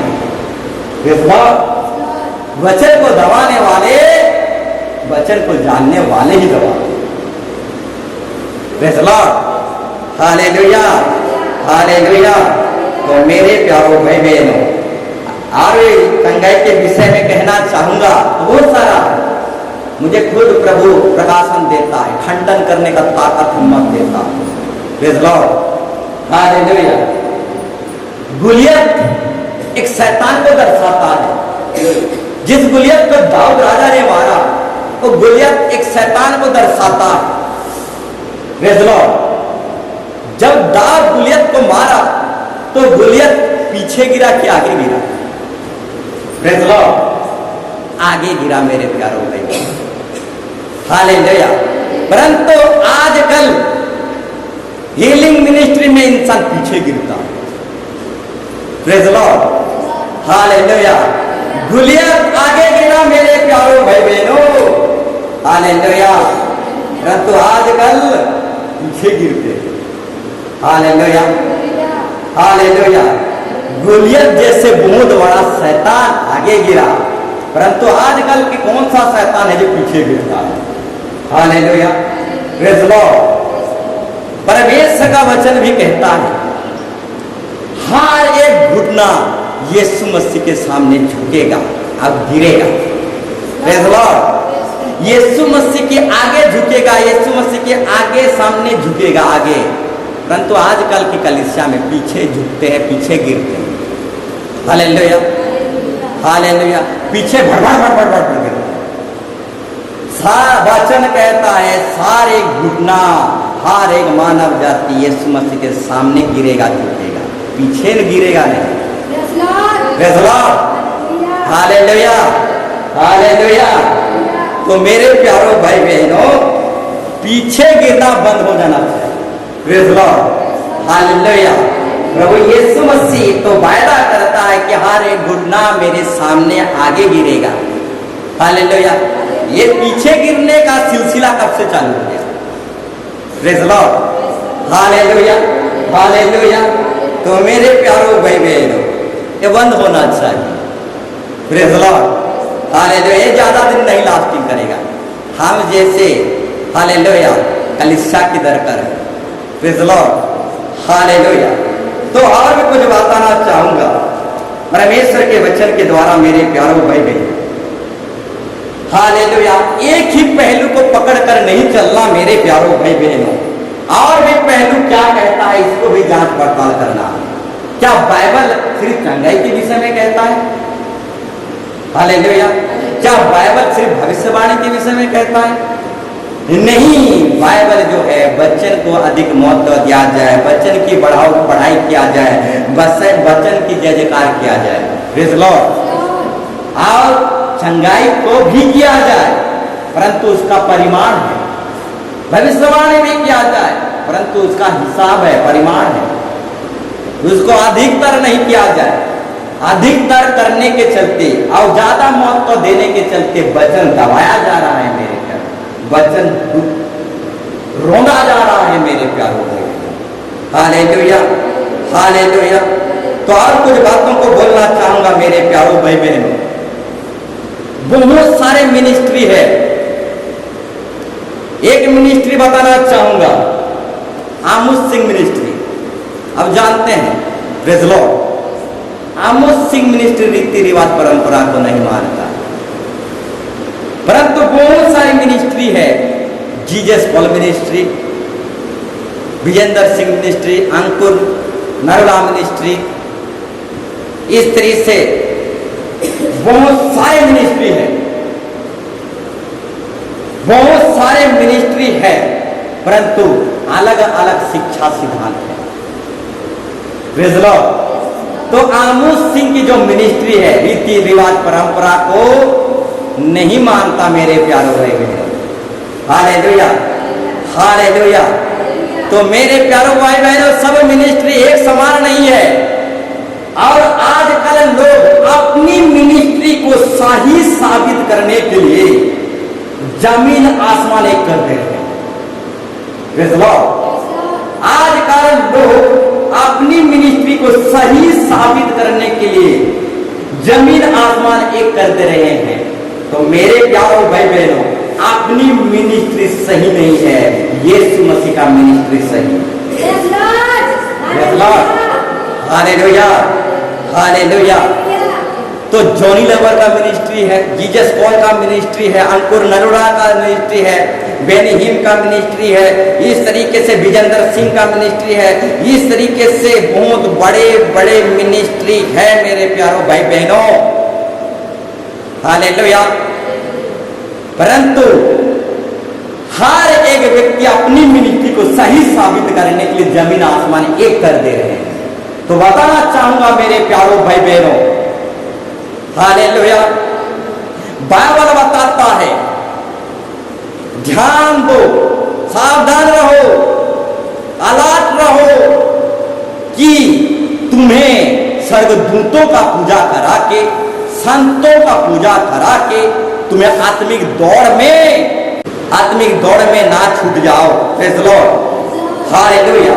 वचन को दबाने वाले वचन को जानने वाले ही दबाते। Praise the lord. Hallelujah, hallelujah. तो मेरे प्यारों भाई बहनों, और चंगाई के विषय में कहना चाहूंगा बहुत सारा। मुझे खुद प्रभु प्रकाशन देता है, खंडन करने का ताकत हिम्मत देता है। Praise the lord. हालेलुया। गुलियत एक शैतान को दर्शाता है। जिस गुलियत को दाऊद राजा ने मारा, वो गुलियत एक शैतान को दर्शाता है। Praise the Lord. जब दाऊद गुलियत को मारा तो गुलियत पीछे गिरा कि आगे गिरा? Praise the Lord. आगे गिरा मेरे प्यारों भाई। हालेलुया। परंतु आजकल हीलिंग मिनिस्ट्री में इंसान पीछे गिरता। Praise the lord. हालेलुया। गुलियत आगे गिरा मेरे प्यारों भाई बहनों। हालेलुया। परंतु आजकल पीछे गिरते। Hallelujah, hallelujah. गुलियत जैसे बहुत बड़ा शैतान आगे गिरा, परंतु आजकल के कौन सा शैतान है जो पीछे गिरता है? हालेलुया। Praise the Lord. परमेश्वर का वचन भी कहता है हर एक घुटना यीशु मसीह के सामने झुकेगा, अब गिरेगा। Praise the lord. Yeshu Masih के आगे झुकेगा, यीशु मसीह के आगे सामने झुकेगा आगे। परंतु आजकल की कलीसिया में पीछे झुकते हैं, पीछे गिरते हैं। Hallelujah, hallelujah. पीछे भड़बड़ भड़बड़ भड़बड़ गिरते। वचन कहता है सारे घुटना, हर एक मानव जाति यीशु मसीह के सामने गिरेगा, झुकेगा, पीछे गिरेगा नहीं। Praise the lord. Hallelujah, hallelujah. तो मेरे प्यारों भाई बहनों, पीछे गिरना बंद हो जाना चाहिए। Praise the lord. हालेलुया। प्रभु यीशु मसीह तो वायदा करता है कि हर एक घुटना मेरे सामने आगे गिरेगा। हालेलुया। ये पीछे गिरने का सिलसिला कब से चालू हो गया? Praise the lord. Hallelujah, hallelujah. तो मेरे प्यारों भाई बहनों, ये बंद होना चाहिए। Praise the lord. हालेलुया। ये ज्यादा दिन नहीं लास्टिंग करेगा। हम जैसे हालेलुया कलीसिया की दरकार है। Praise the lord. हालेलुया। तो और भी कुछ बताना चाहूंगा परमेश्वर के वचन के द्वारा मेरे प्यारों भाई बहन। हालेलुया। एक ही पहलू को पकड़कर नहीं चलना मेरे प्यारों भाई बहनों, और भी पहलू क्या कहता है इसको भी जांच पड़ताल करना। क्या बाइबल सिर्फ चंगाई के विषय में कहता है? हालेलुया। क्या बाइबल सिर्फ भविष्यवाणी के विषय में कहता है? नहीं, बाइबल जो है वचन को अधिक महत्व दिया जाए, वचन की पढ़ाई किया जाए, वचन की जय जयकार किया जाए। Praise the Lord. और चंगाई को भी किया जाए, परंतु उसका परिमाण है। भविष्यवाणी भी किया जाए परंतु उसका हिसाब है, परिमाण है। उसको अधिकतर नहीं किया जाए। अधिकतर करने के चलते और ज्यादा महत्व देने के चलते वचन दबाया जा रहा है मेरे प्यार, वचन रोना जा रहा है मेरे प्यारों में। Hallelujah, hallelujah. तो और कुछ बातों को बोलना चाहूंगा मेरे प्यारों भाई बहनों। बहुत सारे मिनिस्ट्री है। एक मिनिस्ट्री बताना चाहूंगा, आमोस सिंह मिनिस्ट्री। अब जानते हैं, प्रेज़ लॉर्ड, आमोस सिंह मिनिस्ट्री रीति रिवाज परंपरा को नहीं मानता, परंतु बहुत सारी मिनिस्ट्री है। Jesus Paul ministry, Vijendra Singh ministry, Ankur Narola ministry, इस तरह से बहुत सारे मिनिस्ट्री है, बहुत सारे मिनिस्ट्री है, परंतु अलग अलग शिक्षा सिद्धांत है। Praise Lord. तो आमोस सिंह की जो मिनिस्ट्री है रीति रिवाज परंपरा को नहीं मानता मेरे प्यारों भाई बहनों। Hallelujah, hallelujah. तो मेरे प्यारों भाई बहनों, सब मिनिस्ट्री एक समान नहीं है। और आजकल लोग अपनी मिनिस्ट्री को सही साबित करने के लिए जमीन आसमान एक कर दे रहे हैं। Praise Lord. आजकल लोग अपनी मिनिस्ट्री को सही साबित करने के लिए जमीन आसमान एक कर दे रहे हैं। तो मेरे प्यारों भाई बहनों, अपनी मिनिस्ट्री सही नहीं है, यीशु मसीह का मिनिस्ट्री सही है। Praise lord, hallelujah, hallelujah. तो जॉनी लेवर का मिनिस्ट्री है, जीजस पॉल का मिनिस्ट्री है, अंकुर नरोला का मिनिस्ट्री है, बेनी हिम का मिनिस्ट्री है, इस तरीके से विजेंद्र सिंह का मिनिस्ट्री है, इस तरीके से बहुत बड़े बड़े मिनिस्ट्री है मेरे प्यारों भाई बहनों। हालेलुया। परंतु हर एक व्यक्ति अपनी मिनिस्ट्री को सही साबित करने के लिए जमीन आसमान एक कर दे रहे हैं। तो बताना चाहूंगा मेरे प्यारों भाई बहनों, हालेलुया, बाइबल बताता है, ध्यान दो, सावधान रहो, अलर्ट रहो कि तुम्हें स्वर्गदूतों का पूजा करा के, संतों का पूजा करा के तुम्हें आत्मिक दौड़ में ना छूट जाओ। Praise lord, hallelujah.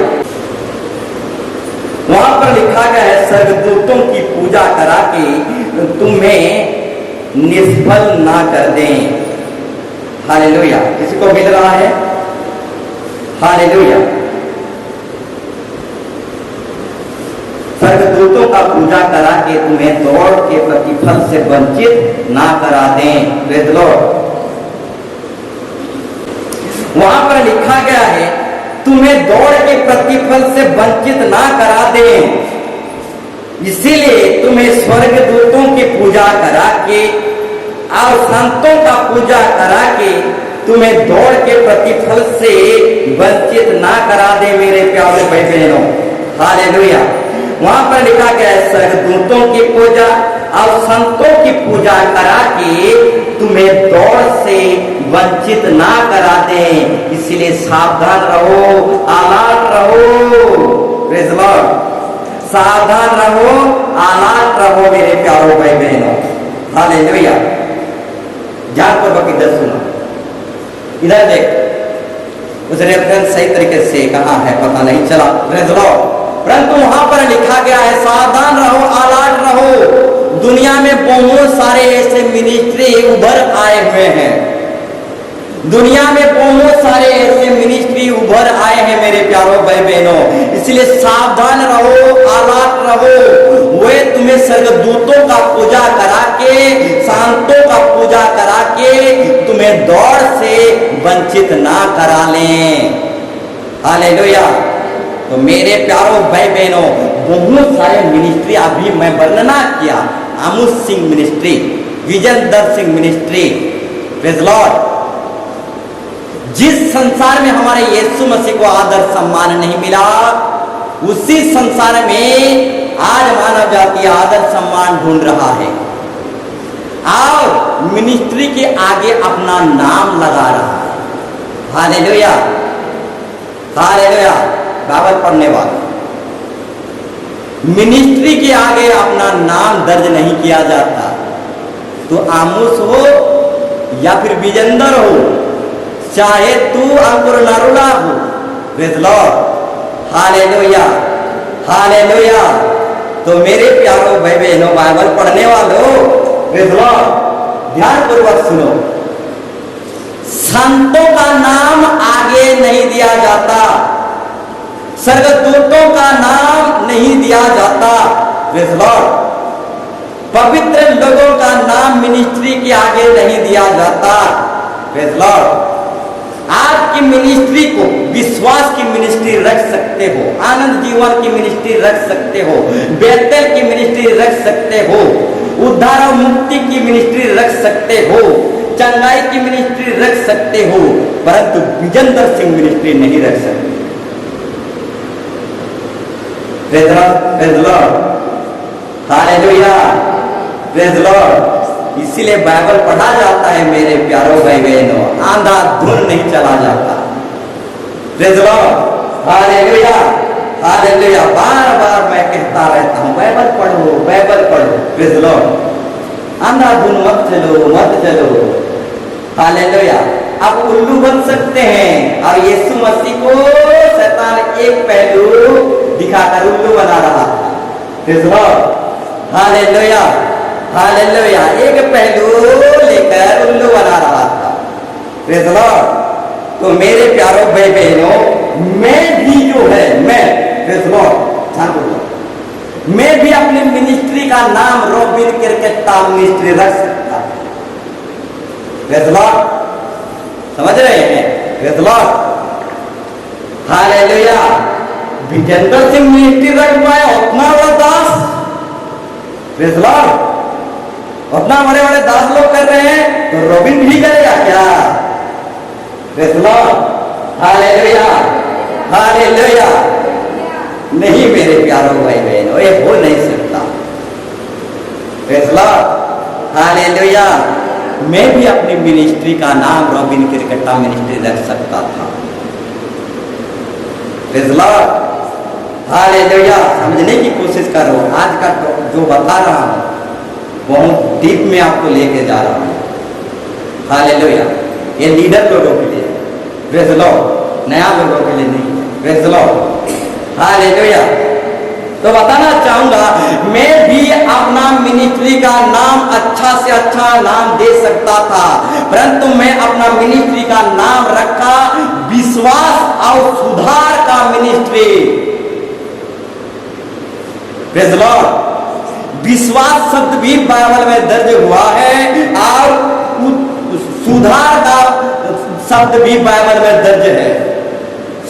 वहां पर लिखा गया है, स्वर्गदूतों की पूजा करा के तुम्हें निष्फल ना कर दें। हालेलुया। किसी को मिल रहा है? हालेलुया। स्वर्गदूतों का पूजा करा के तुम्हें दौड़ के प्रतिफल से वंचित ना करा दें। Praise Lord. वहां पर लिखा गया है, तुम्हें दौड़ के प्रतिफल से वंचित ना करा दें, इसीलिए तुम्हें स्वर्गदूतों की पूजा करा के और संतों का पूजा करा के तुम्हें दौड़ के प्रतिफल से वंचित ना करा दे मेरे प्यारे भाई बहनों। हालेलुया। वहां पर लिखा गया है, स्वर्गदूतों की पूजा और संतों की पूजा करा के तुम्हें दौड़ से वंचित ना करा दे, इसलिए सावधान रहो, अलर्ट रहो। Praise Lord. सावधान रहो, अलर्ट रहो मेरे प्यारों भाई बहनों। हालेलुया। ध्यानपूर्वक इधर सुनो, इधर देख। उस रेफरेंस सही तरीके से कहा है पता नहीं चला। Praise Lord. परंतु वहां पर लिखा गया है, सावधान रहो, अलर्ट रहो। दुनिया में बहुत सारे ऐसे मिनिस्ट्री उभर आए हुए हैं। दुनिया में बहुत सारे ऐसे मिनिस्ट्री उभर आए हैं मेरे प्यारों भाई बहनों, इसलिए सावधान रहो, अलर्ट रहो। वे तुम्हें स्वर्गदूतों का पूजा करा के, संतों का पूजा करा के तुम्हें दौड़ से वंचित ना करा लें। हालेलुया। तो मेरे प्यारों भाई बहनों, बहुत सारे मिनिस्ट्री अभी मैं वर्णना किया, Amos Singh ministry, Vijendra Singh ministry. Praise lord. जिस संसार में हमारे यीशु मसीह को आदर सम्मान नहीं मिला, उसी संसार में आज मानव जाति आदर सम्मान ढूंढ रहा है। और मिनिस्ट्री के आगे अपना नाम लगा रहा है। Hallelujah, hallelujah. बाइबल पढ़ने वाले मिनिस्ट्री के आगे अपना नाम दर्ज नहीं किया जाता। तो आमोस हो या फिर विजेंदर हो, चाहे तू अंकुर नरुला हो, प्रेज़ लॉर्ड, हालेलुया, हालेलुया। तो मेरे प्यारों भाई बहनों, बाइबल पढ़ने वालों, प्रेज़ लॉर्ड, ध्यानपूर्वक सुनो। संतों का नाम आगे नहीं दिया जाता, स्वर्गदूतों का नाम नहीं दिया जाता, प्रेज़ लॉर्ड। पवित्र लोगों का नाम मिनिस्ट्री के आगे नहीं दिया जाता, प्रेज़ लॉर्ड। आपकी मिनिस्ट्री को विश्वास की मिनिस्ट्री रख सकते हो, आनंद जीवन की मिनिस्ट्री रख सकते हो, बेतेल की मिनिस्ट्री रख सकते हो, उद्धार और मुक्ति की मिनिस्ट्री रख सकते हो, चंगाई की मिनिस्ट्री रख सकते हो, परंतु विजेंद्र सिंह मिनिस्ट्री नहीं रख सकते। Praise lord, hallelujah, praise Lord. इसीलिए बाइबल पढ़ा जाता है मेरे प्यारों भाई बहनों, आंधा धुन नहीं चला जाता। Praise lord, hallelujah, hallelujah. बार बार मैं कहता रहता हूँ, बाइबल पढ़ो, बाइबल पढ़ो, प्रेज़ लॉर्ड। आंधा धुन मत चलो, मत चलो, हालेलुया। आप उल्लू बन सकते हैं, और यीशु मसीह को शैतान एक पहलू दिखाकर उल्लू बना रहा था। Praise lord, hallelujah, hallelujah. एक पहलू लेकर उल्लू बना रहा था, प्रेज़ लॉर्ड। तो मेरे प्यारों भाई बहनों, मैं भी जो है, मैं, प्रेज़ लॉर्ड, ध्यान दो, मैं भी अपनी मिनिस्ट्री का नाम रॉबिन किरकेट्टा मिनिस्ट्री रख सकता हूं, प्रेज़ लॉर्ड। समझ रहे हैं, praise lord, hallelujah. Vijendra Singh ministry रख पाए, उतना बड़ा दास, प्रेज़ लॉर्ड, उतना बड़े बड़े दास लोग कर रहे हैं, तो रॉबिन भी करेगा क्या? Praise lord, hallelujah, hallelujah. नहीं मेरे प्यारों भाई बहनों, ये हो नहीं सकता, प्रेज़ लॉर्ड, हालेलुया। मैं भी अपनी मिनिस्ट्री का नाम रॉबिन किरकेट्टा मिनिस्ट्री रख सकता था, प्रेज़ लॉर्ड, हालेलुया। समझने की कोशिश करो, आज का जो बता रहा हूं बहुत डीप में आपको लेके जा रहा हूं, हालेलुया। ये लीडर लोगों के लिए, प्रेज़ लॉर्ड, नया लोगों के लिए नहीं, प्रेज़ लॉर्ड, हालेलुया। तो बताना चाहूंगा, मैं भी अपना मिनिस्ट्री का नाम अच्छा से अच्छा नाम दे सकता था, परंतु मैं अपना मिनिस्ट्री का नाम रखा विश्वास और सुधार का मिनिस्ट्री, प्रेज़ लॉर्ड। विश्वास शब्द भी बाइबल में दर्ज हुआ है, और सुधार का शब्द भी बाइबल में दर्ज है।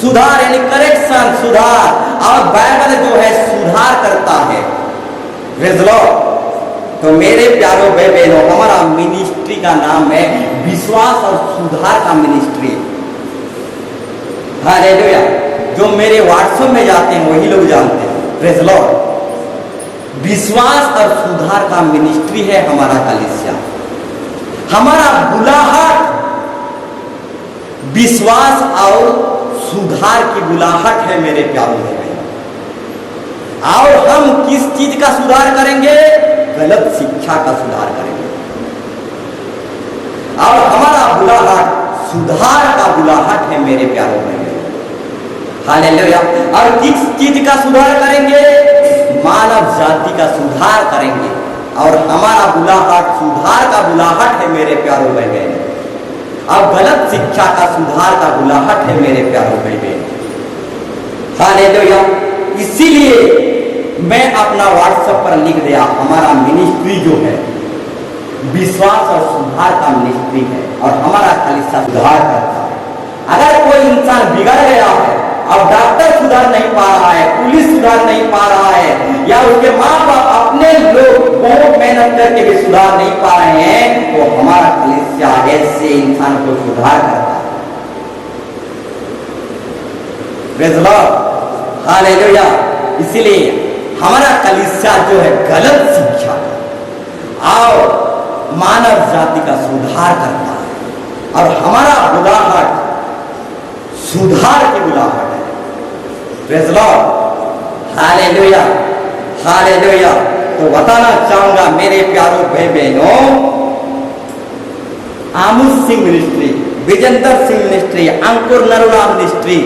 सुधार यानी करेक्शन, सुधार, और बाइबल जो है सुधार करता है, प्रेज़ लॉर्ड। तो मेरे प्यारों भाई बहनों, हमारा मिनिस्ट्री का नाम है विश्वास और सुधार का मिनिस्ट्री, हालेलुया। जो मेरे व्हाट्सएप में जाते हैं वही लोग जानते हैं, प्रेज़ लॉर्ड। विश्वास और सुधार का मिनिस्ट्री है हमारा कलीसिया। हमारा बुलाहट विश्वास और सुधार की बुलाहट है मेरे प्यारों भाई बहनों। और हम किस चीज का सुधार करेंगे? गलत शिक्षा का सुधार करेंगे। और हमारा बुलाहट सुधार का बुलाहट है मेरे प्यारों भाई बहनों, हालेलुया। और किस चीज का सुधार करेंगे? मानव जाति का सुधार करेंगे। और हमारा बुलाहट सुधार का बुलाहट है मेरे प्यारों भाई बहनों, और गलत शिक्षा का सुधार का बुलाहट है मेरे प्यारों भाई बहनों, हालेलुया। इसीलिए मैं अपना व्हाट्सएप पर लिख दिया, हमारा मिनिस्ट्री जो है विश्वास और सुधार का मिनिस्ट्री है, और हमारा कलीसिया सुधार करता है। अगर कोई इंसान बिगड़ गया है और डॉक्टर सुधार नहीं पा रहा है, पुलिस सुधार नहीं पा रहा है, या उसके माँ बाप अपने लोग बहुत मेहनत करके भी सुधार नहीं पा रहे हैं, तो हमारा कलीसिया ऐसे इंसान को सुधार करता है, प्रेज़ लॉर्ड, हालेलुया। इसीलिए हमारा कलीसिया जो है गलत शिक्षा और मानव जाति का सुधार करता है, और हमारा बुलाहट सुधार की बुलाहट है। Praise lord, hallelujah, hallelujah. तो बताना चाहूंगा मेरे प्यारों भाई बहनों, आमुष सिंह मिनिस्ट्री, विजेंद्र सिंह मिनिस्ट्री, अंकुर नरुला मिनिस्ट्री,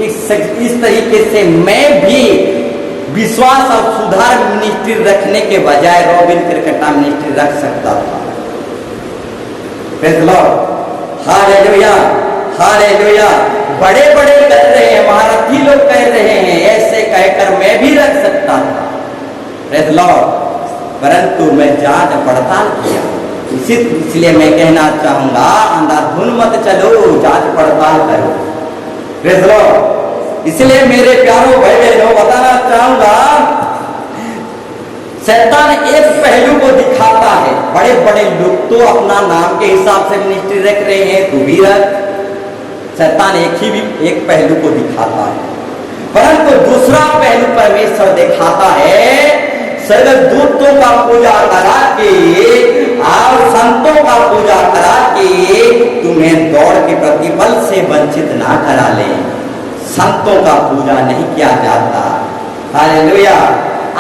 इस तरीके से मैं भी विश्वास और सुधार मिनिस्ट्री रखने के बजाय रॉबिन क्रिकेटा मिनिस्ट्री रख सकता था। Praise lord, hallelujah, hallelujah. बड़े बड़े कह रहे हैं, महारथी लोग कह रहे हैं, ऐसे कहकर मैं भी रख सकता था। प्रेज़ लॉर्ड, परंतु मैं जांच पड़ताल किया, इसलिए मैं कहना चाहूंगा अंधाधुन मत चलो, जांच पड़ताल करो। प्रेज़ लॉर्ड, इसलिए मेरे प्यारों भाई बहनों बताना चाहूंगा, शैतान एक पहलू को दिखाता है। बड़े बड़े लोग तो अपना नाम के हिसाब से मिनिस्ट्री रख रहे हैं, तू भी रख। शैतान एक पहलू को दिखाता है, परंतु दूसरा पहलू परमेश्वर दिखाता है। स्वर्गदूतों का पूजा करा के और संतों का पूजा करा के तुम्हें दौड़ के प्रतिफल से वंचित ना करा ले। संतों का पूजा नहीं किया जाता, हालेलुया।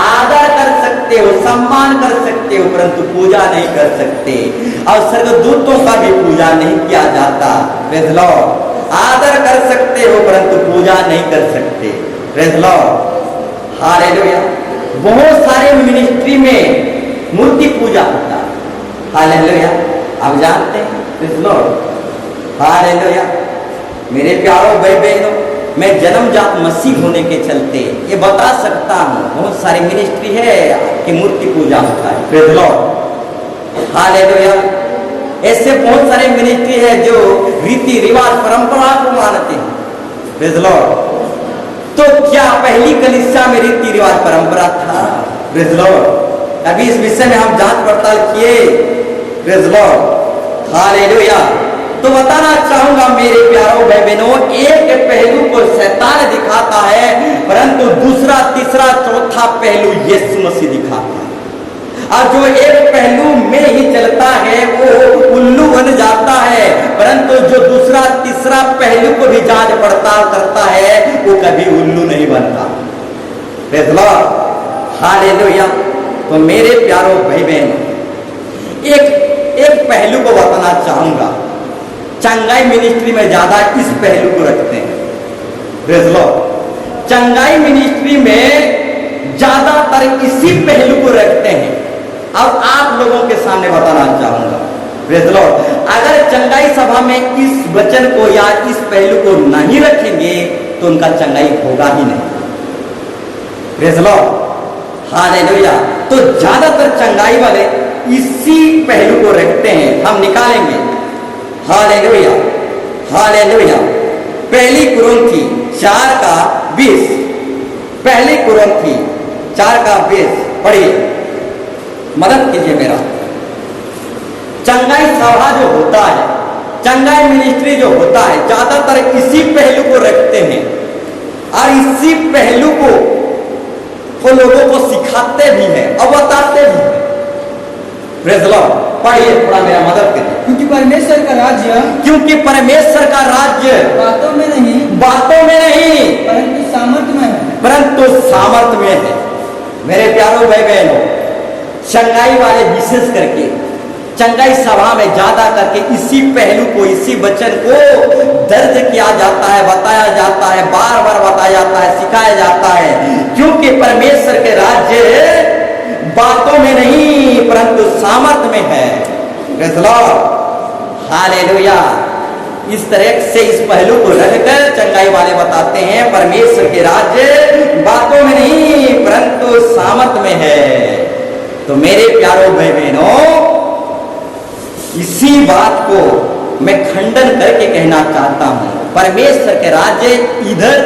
आदर कर सकते हो, सम्मान कर सकते हो, परंतु पूजा नहीं कर सकते। और स्वर्गदूतों का भी पूजा नहीं किया जाता। प्रेज़ लॉर्ड, आदर कर सकते हो परंतु पूजा नहीं कर सकते। Praise lord, hallelujah. बहुत सारे मिनिस्ट्री में मूर्ति पूजा होता है, हालेलुया, आप जानते हैं। Praise lord, hallelujah. मेरे प्यारों भाई बहनों, मैं जन्मजात मसीह होने के चलते ये बता सकता हूँ, बहुत सारी मिनिस्ट्री है कि मूर्ति पूजा होता है। Praise lord, hallelujah. ऐसे बहुत सारे मिनिस्ट्री है जो रीति रिवाज परंपरा को मानते हैं। प्रेज़ लॉर्ड, तो क्या पहली कलीसिया में रीति रिवाज परंपरा था? प्रेज़ लॉर्ड, अभी इस विषय में हम जांच पड़ताल किए। Praise lord, hallelujah. तो बताना चाहूंगा मेरे प्यारों भाई बहनों, एक पहलू को शैतान दिखाता है, परंतु दूसरा तीसरा चौथा पहलू यीशु मसीह दिखाता है। और जो एक पहलू में ही चलता है वो उल्लू बन जाता है, परंतु जो दूसरा तीसरा पहलू को भी जांच पड़ताल करता है वो कभी उल्लू नहीं बनता। Praise lord, hallelujah. तो मेरे प्यारों भाई बहनों, एक पहलू को बताना चाहूंगा। चंगाई मिनिस्ट्री में ज्यादा इस पहलू को रखते हैं। प्रेज़ लॉर्ड, चंगाई मिनिस्ट्री में ज्यादातर इसी पहलू को रखते हैं। अब आप लोगों के सामने बताना चाहूंगा, प्रेज़ लॉर्ड, अगर चंगाई सभा में इस वचन को या इस पहलू को नहीं रखेंगे तो उनका चंगाई होगा ही नहीं। Praise lord, hallelujah. तो ज्यादातर चंगाई वाले इसी पहलू को रखते हैं। हम निकालेंगे, हालेलुया, हालेलुया। पहली कुरिन्थी 4:20, पहली कुरिन्थी 4:20 पढ़िए, मदद कीजिए मेरा। चंगाई सभा जो होता है, चंगाई मिनिस्ट्री जो होता है, ज्यादातर इसी पहलू को रखते हैं और इसी पहलू को वो लोगों को सिखाते भी हैं और बताते भी हैं। प्रेज़ लॉर्ड, पढ़िए थोड़ा, मेरा मदद करिए। क्योंकि परमेश्वर का राज्य, क्योंकि परमेश्वर का राज्य बातों में नहीं, परंतु सामर्थ्य में है, परंतु सामर्थ्य में है। मेरे प्यारों भाई बहनों, चंगाई वाले विशेष करके चंगाई सभा में ज्यादा करके इसी पहलू को, इसी वचन को दर्ज किया जाता है, बताया जाता है, बार बार बताया जाता है, सिखाया जाता है। क्योंकि परमेश्वर के राज्य बातों में नहीं परंतु सामर्थ्य में है। Praise lord, hallelujah. इस तरह से इस पहलू को रखकर चंगाई वाले बताते हैं परमेश्वर के राज्य बातों में नहीं परंतु सामर्थ्य में है। तो मेरे प्यारों भाई बहनों, इसी बात को मैं खंडन करके कहना चाहता हूं, परमेश्वर के राज्य इधर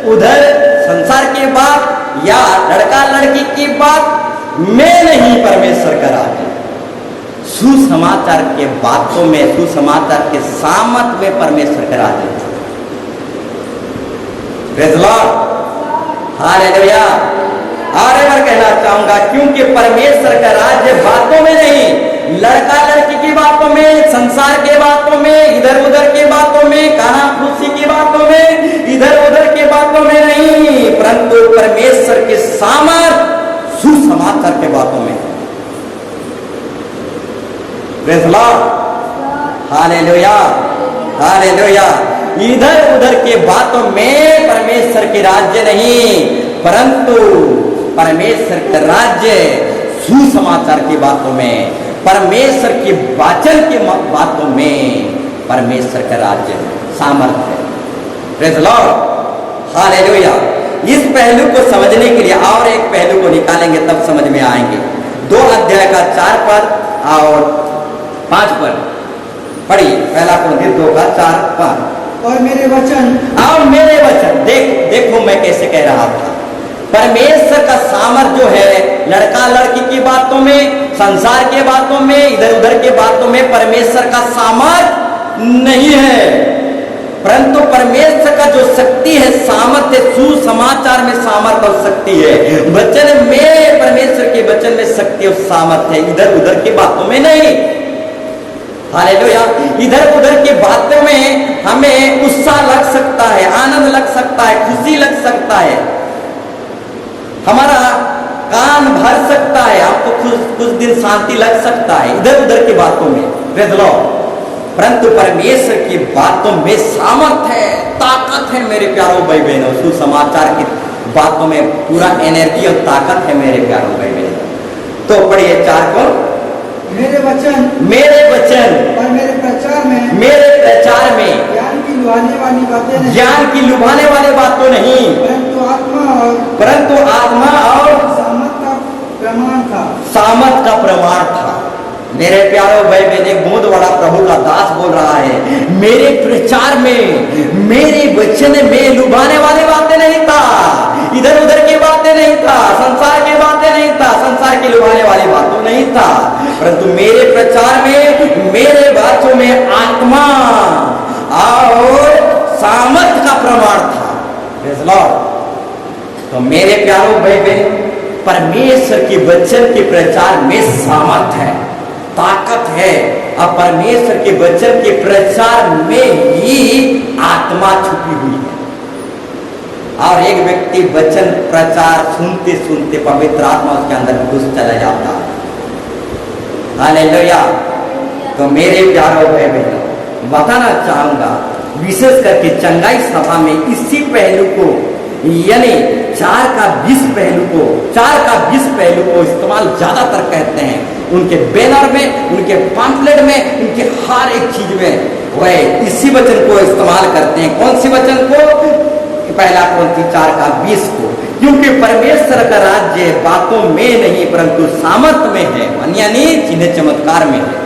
उधर संसार की बात या लड़का लड़की की बात में नहीं, परमेश्वर का राज्य सुसमाचार के बातों में, सुसमाचार के सामर्थ में परमेश्वर का राज्य। Praise lord, hallelujah. और एक बार कहना चाहूंगा, क्योंकि परमेश्वर का राज्य बातों में नहीं लड़का लड़की की बातों में, संसार के बातों में, इधर उधर के बातों में, काना फूसी की बातों में, इधर उधर के बातों में नहीं, परंतु परमेश्वर के सामर्थ सुसमाचार के बातों में। Praise lord, hallelujah, hallelujah. इधर उधर के बातों में परमेश्वर के राज्य नहीं, परंतु परमेश्वर का राज्य सुसमाचार की बातों में, परमेश्वर के वचन की बातों में परमेश्वर का राज्य सामर्थ्य है। Praise lord, hallelujah. इस पहलू को समझने के लिए और एक पहलू को निकालेंगे, तब समझ में आएंगे। 2 अध्याय का 4 पद और 5 पद पढ़िए। पहला कुरिन्थियों 2 का 4, 5। और मेरे वचन, और मेरे वचन, देखो मैं कैसे कह रहा था। परमेश्वर का सामर्थ जो है लड़का लड़की की बातों में, संसार के बातों में, इधर उधर के बातों में परमेश्वर का सामर्थ नहीं है, परंतु परमेश्वर का जो शक्ति है, सामर्थ है, सुसमाचार में सामर्थ और शक्ति है। वचन में, परमेश्वर के वचन में शक्ति और सामर्थ है, इधर उधर की बातों में नहीं। हालेलुया। इधर उधर की बातों में हमें उत्साह लग सकता है, आनंद लग सकता है, खुशी लग सकता है, हमारा कान भर सकता है, आपको कुछ दिन शांति लग सकता है इधर उधर की बातों में। Praise Lord. परंतु परमेश्वर की बातों में सामर्थ्य है, ताकत है मेरे प्यारों भाई बहनों। सुसमाचार की बातों में पूरा एनर्जी और ताकत है मेरे प्यारों भाई बहनों। तो पढ़िए 4 को। मेरे वचन, मेरे वचन और मेरे प्रचार में, मेरे प्रचार में ज्ञान की लुभाने वाली बातें नहीं, ज्ञान की लुभाने वाले बातों नहीं, परंतु आत्मा और सामर्थ का प्रमाण था। सामर्थ का प्रमाण था। मेरे प्यारों भाई बहन, एक बहुत बड़ा प्रभु का दास बोल रहा है, मेरे प्रचार में, मेरे वचन में लुभाने वाली बातें नहीं था, इधर उधर की बातें नहीं था, संसार की बातें नहीं था, संसार की लुभाने वाली बातों नहीं था, परंतु मेरे प्रचार में, मेरे बातों में आत्मा और सामर्थ का प्रमाण था। Praise Lord. तो मेरे प्यारों भाई बहन, परमेश्वर के वचन के प्रचार में सामर्थ है, ताकत है, और परमेश्वर के वचन के प्रचार में ही आत्मा छुपी हुई है। और एक व्यक्ति वचन प्रचार सुनते सुनते पवित्र आत्मा उसके अंदर घुस चला जाता है। हालेलुया। तो मेरे प्यारों भाई बहनों, बताना चाहूंगा, विशेष करके चंगाई सभा में इसी पहलू को, यानी 4 का 20 पहलू को, 4 का 20 पहलू को इस्तेमाल ज्यादातर करते हैं। उनके बैनर में, उनके पम्फलेट में, उनके हर एक चीज में वह इसी वचन को इस्तेमाल करते हैं। कौन सी वचन को? पहला कुरिन्थियों 4 का 20 को। क्योंकि परमेश्वर का राज्य बातों में नहीं, परंतु सामर्थ में है, यानी चिन्ह चमत्कार में है।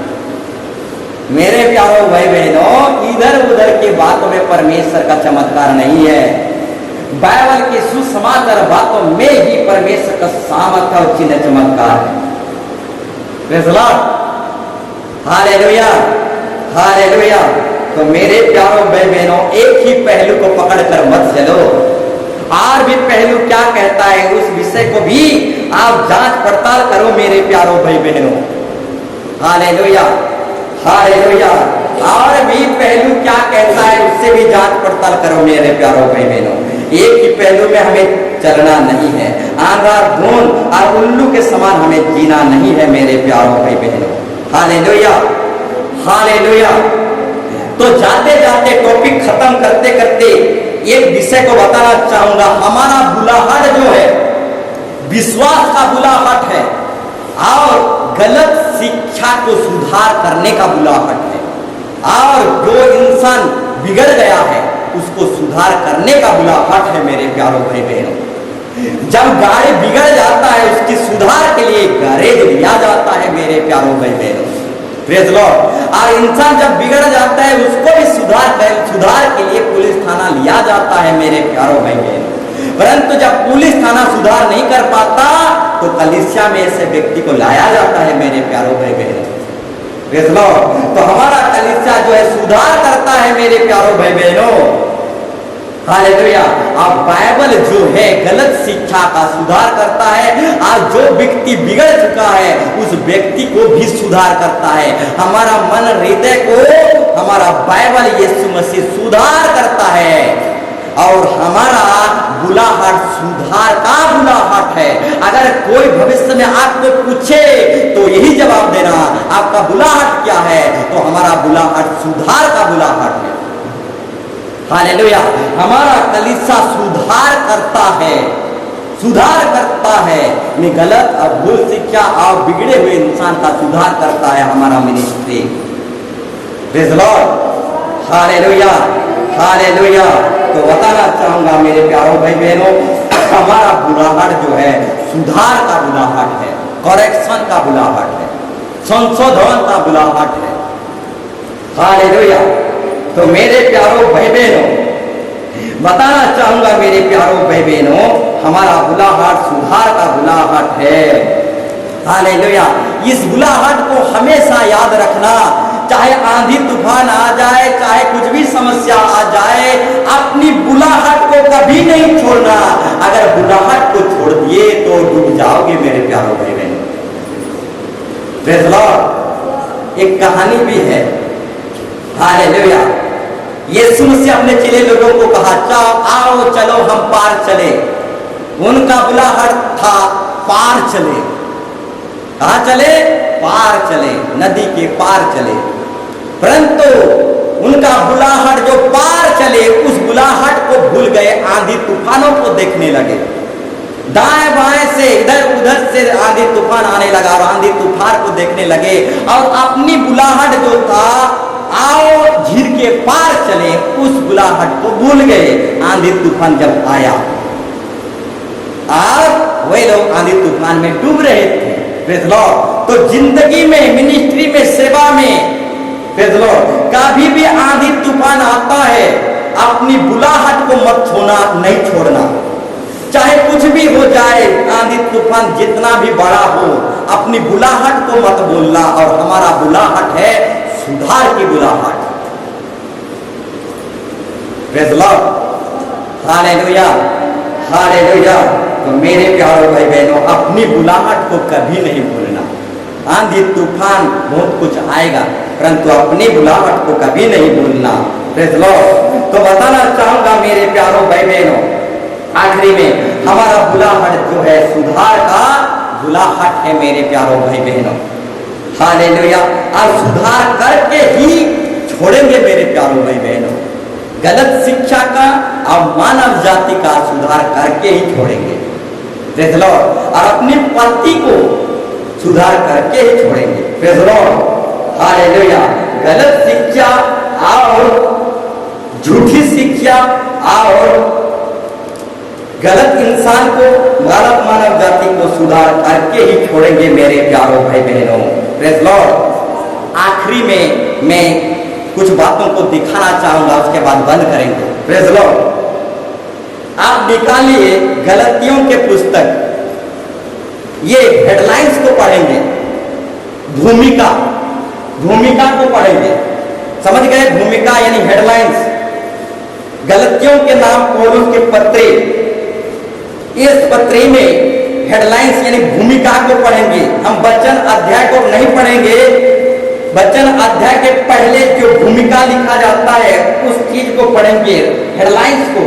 मेरे प्यारों भाई बहनों, इधर उधर की बातों में परमेश्वर का चमत्कार नहीं है, बाइबल के सुसमाचार बातों में ही परमेश्वर का सामर्थ्य और चिन्ह चमत्कार है। Praise lord, hallelujah, hallelujah. तो मेरे प्यारों भाई बहनों, एक ही पहलू को पकड़कर मत चलो, और भी पहलू क्या कहता है उस विषय को भी आप जांच पड़ताल करो मेरे प्यारों भाई बहनों। Hallelujah, hallelujah. और भी पहलू क्या कहता है उससे भी जांच पड़ताल करो मेरे प्यारों भाई बहनों। एक ही पहलू में हमें चलना नहीं है, आंधा धून और उल्लू के समान हमें जीना नहीं है मेरे प्यारों भाई बहनों। Hallelujah, hallelujah. तो जाते जाते टॉपिक खत्म करते करते एक विषय को बताना चाहूंगा। हमारा बुलाहट जो है विश्वास का बुलाहट है, और गलत शिक्षा को सुधार करने का बुलाहट है, और जो इंसान बिगड़ गया है उसको सुधार करने का बुलाहट है मेरे प्यारों भाई बहनों। जब गाड़ी बिगड़ जाता है उसकी सुधार के लिए गैरेज लिया जाता है मेरे प्यारों भाई बहनों। Praise Lord. और इंसान जब बिगड़ जाता है उसको भी सुधार के लिए पुलिस थाना लिया जाता है मेरे प्यारों भाई बहनों। परंतु जब पुलिस थाना सुधार नहीं कर पाता तो कलीसिया में ऐसे व्यक्ति को लाया जाता है मेरे प्यारों भाई बहनों। Praise Lord. तो हमारा कलीसिया जो है सुधार करता है मेरे प्यारों भाई बहनों। हालेलुया। अब बाइबल जो है गलत शिक्षा का सुधार करता है, और जो व्यक्ति बिगड़ चुका है उस व्यक्ति को भी सुधार करता है। हमारा मन हृदय को हमारा बाइबल यीशु मसीह सुधार करता है, और हमारा बुलाहट सुधार का बुलाहट है। अगर कोई भविष्य में आपको पूछे तो यही जवाब देना, आपका बुलाहट क्या है? तो हमारा बुलाहट सुधार का बुलाहट है। हालेलुया। हमारा कलीसिया सुधार करता है, सुधार करता है। मैं गलत और भूल शिक्षा और बिगड़े हुए इंसान का सुधार करता है हमारा ministry. Praise the lord. Hallelujah, hallelujah. तो बताना चाहूंगा मेरे प्यारों भाई बहनों, हमारा बुलाहट जो है सुधार का बुलाहट है, करेक्शन का बुलाहट है, संशोधन का बुलाहट है। हालेलुया। तो मेरे प्यारों भाई बहनों, बताना चाहूंगा मेरे प्यारों भाई बहनों, हमारा बुलाहट सुधार का बुलाहट है। हालेलुया। इस बुलाहट को हमेशा याद रखना, चाहे आंधी तूफान आ जाए, चाहे कुछ भी समस्या आ जाए, अपनी बुलाहट को कभी नहीं छोड़ना। अगर बुलाहट को छोड़ दिए तो डूब जाओगे मेरे प्यारों भाई बहनों। Praise the Lord. एक कहानी भी है। हालेलुया। यीशु मसीह अपने चेले लोगों को कहा, आओ चलो हम पार चले। उनका बुलाहट था पार चले। कहां चले? पार चले, नदी के पार चले। परंतु उनका बुलाहट जो पार चले, उस बुलाहट को भूल गए, आंधी तूफानों को देखने लगे। दाएं बाएं से इधर उधर से आंधी तूफान आने लगा, और आंधी तूफान को देखने लगे, और अपनी बुलाहट जो था, आओ झील के पार चले, उस बुलाहट को भूल गए। आंधी तूफान जब आया, और वे लोग आंधी तूफान में डूब रहे थे। Praise the Lord. तो जिंदगी में, मिनिस्ट्री में, सेवा में, प्रेज़ द लॉर्ड, कभी भी आंधी तूफान आता है, अपनी बुलाहट को मत छोड़ना, नहीं छोड़ना। चाहे कुछ भी हो जाए, आंधी तूफान जितना भी बड़ा हो, अपनी बुलाहट को मत बोलना। और हमारा बुलाहट है सुधार की बुलाहट। Praise the lord. Hallelujah, hallelujah. तो मेरे प्यारे भाई बहनों, अपनी बुलाहट को कभी नहीं भूलना। आंधी तूफान बहुत कुछ आएगा, परंतु अपनी बुलाहट को कभी नहीं भूलना। Praise the Lord. तो बताना चाहूंगा मेरे प्यारों भाई बहनों, आखिरी में हमारा बुलाहट जो है सुधार का बुलाहट है मेरे प्यारों भाई बहनों। हालेलुया। और सुधार करके ही छोड़ेंगे मेरे प्यारों भाई बहनों। गलत शिक्षा का और मानव जाति का सुधार करके ही छोड़ेंगे। Praise the Lord. और अपनी पति को सुधार करके ही छोड़ेंगे। Praise the lord. हालेलुया। गलत शिक्षा और झूठी शिक्षा और गलत इंसान को, गलत मानव जाति को सुधार करके ही छोड़ेंगे मेरे प्यारों भाई बहनों। Praise the Lord. आखिरी में मैं कुछ बातों को दिखाना चाहूंगा, उसके बाद बंद करेंगे। Praise the Lord. आप निकालिए गलतियों के पुस्तक, ये हेडलाइंस को पढ़ेंगे, भूमिका, भूमिका को पढ़ेंगे। समझ गए? भूमिका यानी हेडलाइंस। गलतियों के नाम पौलुस के पत्री, इस पत्री में हेडलाइंस यानी भूमिका को पढ़ेंगे। हम वचन अध्याय को नहीं पढ़ेंगे। वचन अध्याय के पहले जो भूमिका लिखा जाता है उस चीज को पढ़ेंगे, हेडलाइंस को।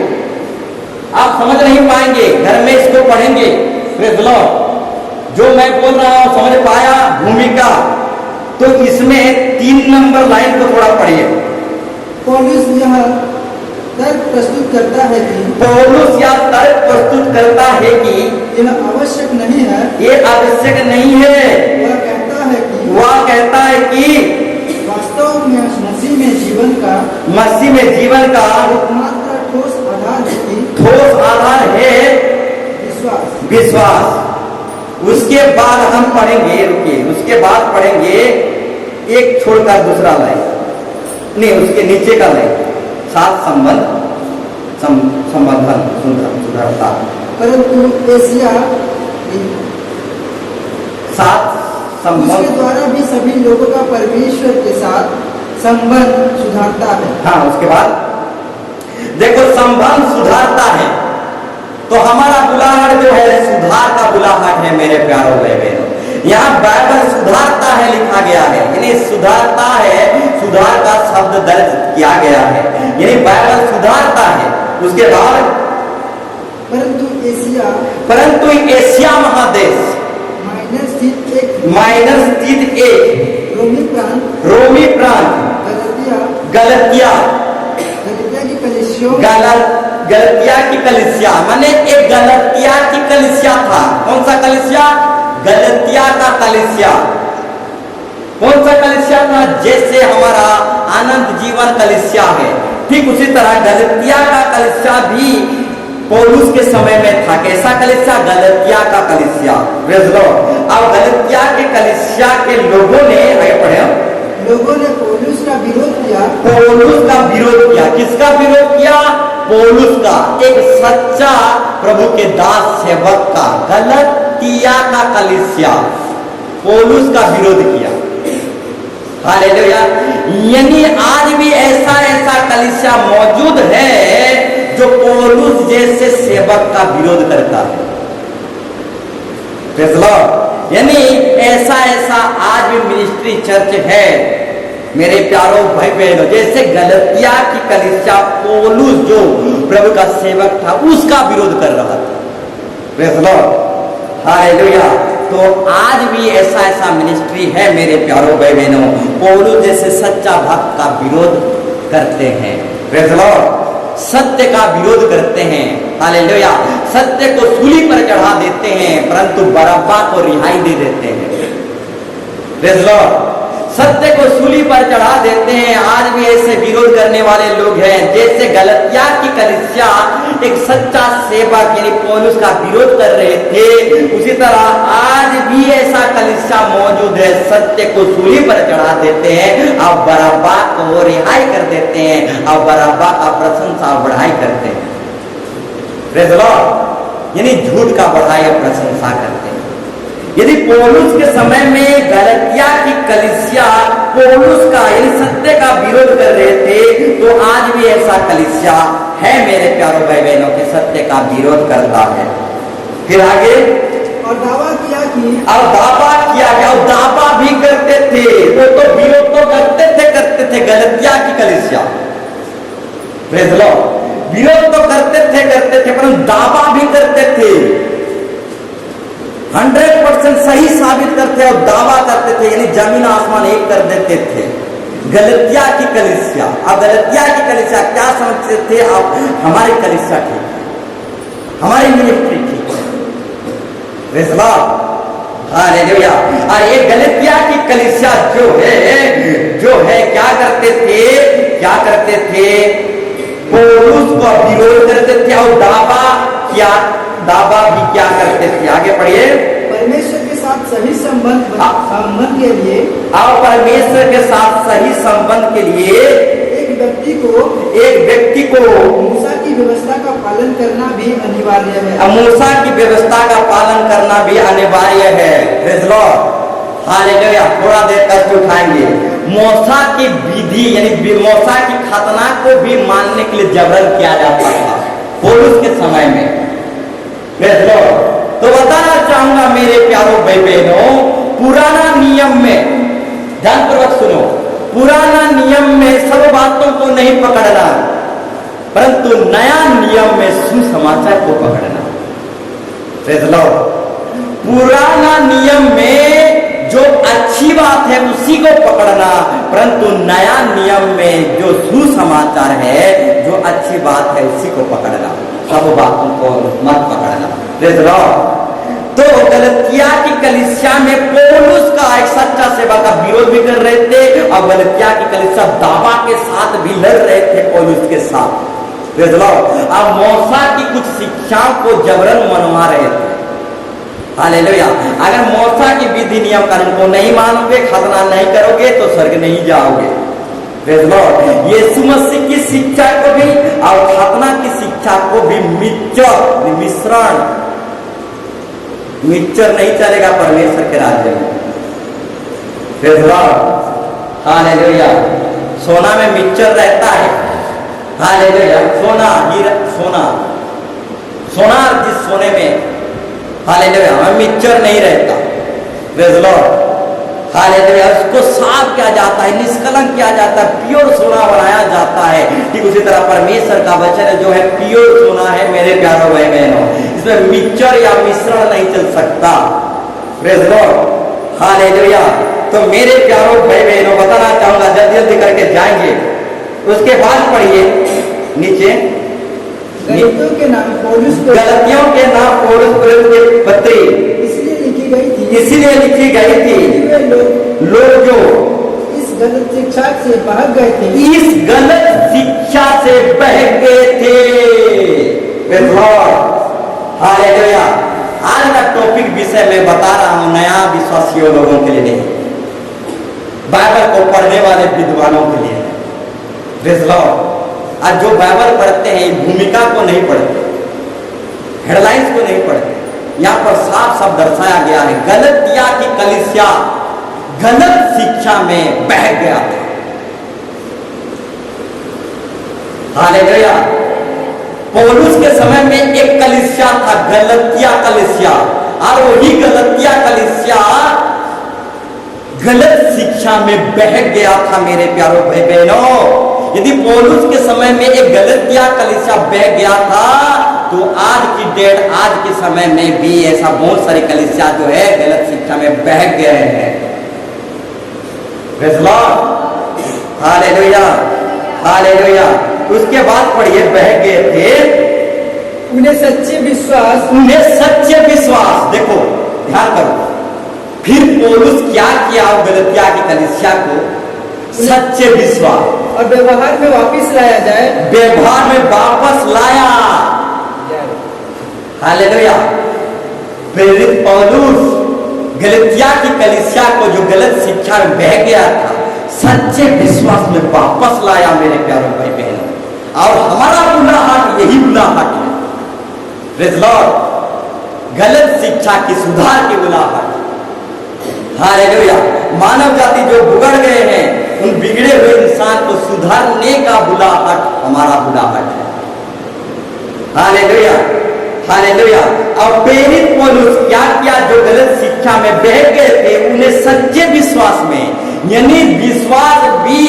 आप समझ नहीं पाएंगे, घर में इसको पढ़ेंगे। Praise the Lord. जो मैं बोल रहा हूं समझ पाया? भूमिका। तो इसमें 3 नंबर लाइन को थोड़ा पढ़िए। पौलुस यह तर्क प्रस्तुत करता है कि, पौलुस यह तर्क प्रस्तुत करता है कि यह आवश्यक नहीं है, ये आवश्यक नहीं है। वह कहता है कि, वह कहता है कि वास्तव में मसीह में जीवन का, मसीह में जीवन का एकमात्र ठोस आधार है कि, ठोस आधार है विश्वास। विश्वास। उसके बाद हम पढ़ेंगे, रुकिए, उसके बाद पढ़ेंगे एक छोड़कर दूसरा लाइन, नहीं उसके नीचे का लाइन, साथ संबंध, संबंधन सुधरता। परंतु एशिया साथ संबंध, उसके द्वारा भी सभी लोगों का परमेश्वर के साथ संबंध सुधारता है। हाँ, उसके बाद देखो संबंध सुधारता है, तो हमारा बुलाहट जो है सुधार का बुलाहट है मेरे प्यारों भाई बहनों। यहाँ बाइबल सुधारता है लिखा गया है, यानी सुधारता है, सुधार का शब्द दर्ज किया गया है, यानी बाइबल सुधारता है। उसके बाद परंतु एशिया महादेश माइनर स्थित एक रोमी प्रांत गलतिया की कलीसिया, माने एक गलतिया की कलीसिया था। कौन सा कलीसिया? गलतिया का कलीसिया। कौन सा कलीसिया था? जैसे हमारा आनंद जीवन कलीसिया है, ठीक उसी तरह गलतिया का कलीसिया भी पौलुस के समय में था। कैसा कलीसिया? गलतिया का कलीसिया। अब गलतिया के कलीसिया के लोगों ने पौलुस का विरोध किया। पौलुस का विरोध किया। किसका विरोध किया? पौलुस का, एक सच्चा प्रभु के दास सेवक का। गलतिया का कलीसिया पौलुस का विरोध किया। हालेलुया। यानी आज भी ऐसा कलीसिया मौजूद है जो पौलुस जैसे सेवक का विरोध करता है। यानी ऐसा आज भी मिनिस्ट्री चर्च है मेरे प्यारों भाई बहनों, जैसे गलतिया की कलीसिया पौलुस जो प्रभु का सेवक था उसका विरोध कर रहा था। हालेलुया। तो आज भी ऐसा मिनिस्ट्री है मेरे प्यारों भाई बहनों, पौलुस जैसे सच्चा भक्त का विरोध करते हैं। Praise Lord. सत्य का विरोध करते हैं। हालेलुया। सत्य को सूली पर चढ़ा देते हैं परंतु बरअब्बा को रिहाई दे देते हैं। Praise Lord. सत्य को सूली पर चढ़ा देते हैं। आज भी ऐसे विरोध करने वाले लोग हैं। जैसे गलतिया की कलीसिया एक सच्चा सेवक यानी पौलुस का विरोध कर रहे थे, उसी तरह आज भी ऐसा कलीसिया मौजूद है। सत्य को सूली पर चढ़ा देते हैं और बरअब्बा को रिहाई कर देते हैं और बरअब्बा का प्रशंसा बढ़ाई करते हैं। Praise Lord. यानी झूठ का बढ़ाई और प्रशंसा करते हैं। यदि पौलुस के समय में गलतिया की कलीसिया पौलुस का यानी सत्य का विरोध कर रहे थे, तो आज भी ऐसा कलीसिया है मेरे प्यारों भाई बहनों के सत्य का विरोध करता है। फिर आगे और दावा किया कि और दावा भी करते थे। वो तो विरोध तो करते थे गलतिया की कलीसिया। Praise Lord. विरोध तो करते थे परंतु दावा भी करते थे। 100% सही साबित करते और दावा करते थे, यानी जमीन आसमान एक कर देते थे। गलतिया की कलीसिया। अब गलतिया की कलीसिया क्या समझते थे? अब हमारी कलीसिया ठीक है, हमारी मिनिस्ट्री ठीक है। Praise lord. हालेलुया। और ये गलतिया की कलीसिया जो है क्या करते थे? पौलुस का विरोध करते थे और दावा भी क्या करते थे? आगे पढ़िए। परमेश्वर के साथ सही संबंध के लिए और परमेश्वर के साथ सही संबंध के लिए एक व्यक्ति को मूसा की व्यवस्था का पालन करना भी अनिवार्य है। मूसा की व्यवस्था का पालन करना भी अनिवार्य है। Praise lord. हालेलुया। थोड़ा देर कष्ट उठाएंगे। मूसा की विधि यानी मूसा की खतना को भी मानने के लिए जबरन किया जाता था पौलुस के समय में। Praise Lord. तो बताना चाहूंगा मेरे प्यारों भाई बहनों, पुराना नियम में ध्यानपूर्वक सुनो, पुराना नियम में सब बातों को नहीं पकड़ना परंतु नया नियम में सुसमाचार को पकड़ना। Praise Lord. पुराना नियम में जो अच्छी बात है उसी को पकड़ना परंतु नया नियम में जो सुसमाचार है, जो अच्छी बात है उसी को पकड़ना, सब बातों को मत पकड़ना। Praise Lord. तो गलतिया की कलीसिया में पौलुस का एक सच्चा सेवक का विरोध भी कर रहे थे और गलतिया की कलीसिया दावा के साथ भी लड़ रहे थे पौलुस के साथ। Praise Lord. अब मूसा की कुछ शिक्षाओं को जबरन मनवा रहे थे। हालेलुया। अगर मूसा की विधि नियम कानून को नहीं मानोगे, खतना नहीं करोगे तो स्वर्ग नहीं जाओगे। Praise Lord. यीशु मसीह की शिक्षा को भी और खतना की शिक्षा को भी मिक्सचर नहीं चलेगा परमेश्वर के राज्य में। Praise lord. हालेलुया। सोना में मिक्सचर रहता है, हालेलुया। सोना, हीरा, सोना, सोनार जिस सोने में हालेलुया हमें मिक्सचर नहीं रहता, प्रेज़ लॉर्ड, हालेलुया, उसको साफ किया जाता है, निष्कलंक किया जाता है, प्योर सोना बनाया जाता है। ठीक उसी तरह परमेश्वर का वचन जो है प्योर सोना है मेरे प्यारों भाई बहनों, इसमें मिक्सचर या मिश्रण नहीं चल सकता, प्रेज़ लॉर्ड, हालेलुया। तो मेरे प्यारों भाई बहनों बताना चाहूंगा, जल्दी जल्दी करके जाएंगे। उसके बाद पढ़िए नीचे, गलतियों के नाम पौलुस को गलतियों के नाम पौलुस के पत्री इसलिए लिखी गई थी, इसीलिए लिखी गई थी, वे लोग जो इस गलत शिक्षा से भाग गए थे, इस गलत शिक्षा से बह गए थे। Praise Lord, hallelujah. आज का टॉपिक विषय मैं बता रहा हूं नया विश्वासियों लोगों के लिए नहीं, बाइबल को पढ़ने वाले विद्वानों के लिए। Praise Lord, आज जो बाइबल पढ़ते हैं भूमिका को नहीं पढ़ते, हेडलाइंस को नहीं पढ़ते। यहाँ पर साफ साफ दर्शाया गया है गलतिया की कलीसिया गलत शिक्षा में बह गया था। हालेलुया। पौलुस के समय में एक कलीसिया था, गलतिया कलीसिया, और वही गलतिया कलीसिया गलत शिक्षा में बह गया था। मेरे प्यारों भाई बहनों, यदि पौलुस के समय में एक गलतिया कलीसिया बह गया था, तो आज की डेट, आज के समय में भी ऐसा बहुत सारी कलीसिया जो है गलत शिक्षा में बह गए हैं। Praise lord, hallelujah, hallelujah. उसके बाद पढ़िए, बह गए थे, उन्हें सच्चे विश्वास, उन्हें सच्चे विश्वास, देखो ध्यान करो, फिर पौलुस क्या किया गलतिया की कलीसिया को, सच्चे विश्वास और व्यवहार में वापस लाया जाए, व्यवहार में वापस लाया। हालेलुया। प्रेरित पौलुस गलतिया की कलीसिया को जो गलत शिक्षा में बह गया था, सच्चे विश्वास में वापस लाया। मेरे प्यारों भाई बहनों, और हमारा बुलाहट यही बुलाहट है, प्रेज़ लॉर्ड, गलत शिक्षा की सुधार की बुलाहट। हालेलुया। मानव जाति जो बिगड़ गए हैं, उन बिगड़े हुए इंसान को सुधारने का बुलाहट हमारा बुलाहट है। Hallelujah, hallelujah. और प्रेरित पौलुस क्या किया, जो गलत शिक्षा में बह गए थे, उन्हें सच्चे विश्वास में, यानी विश्वास भी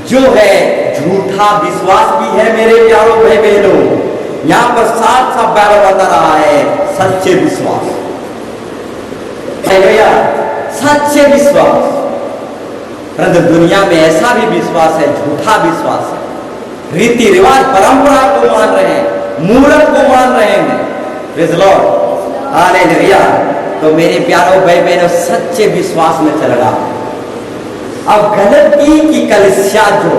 जो है झूठा विश्वास भी है। मेरे प्यारों भाई बहनों, यहाँ पर साफ साफ बाइबल बता रहा है सच्चे विश्वास, हालेलुया, सच्चे विश्वास। परंतु दुनिया में ऐसा भी विश्वास है, झूठा विश्वास है, रीति रिवाज परंपरा को मान रहे हैं, मूर्ख को मान रहे हैं। Praise lord, hallelujah. तो मेरे प्यारों भाई बहनों, सच्चे विश्वास में चल रहा है। अब गलती की कलीसिया जो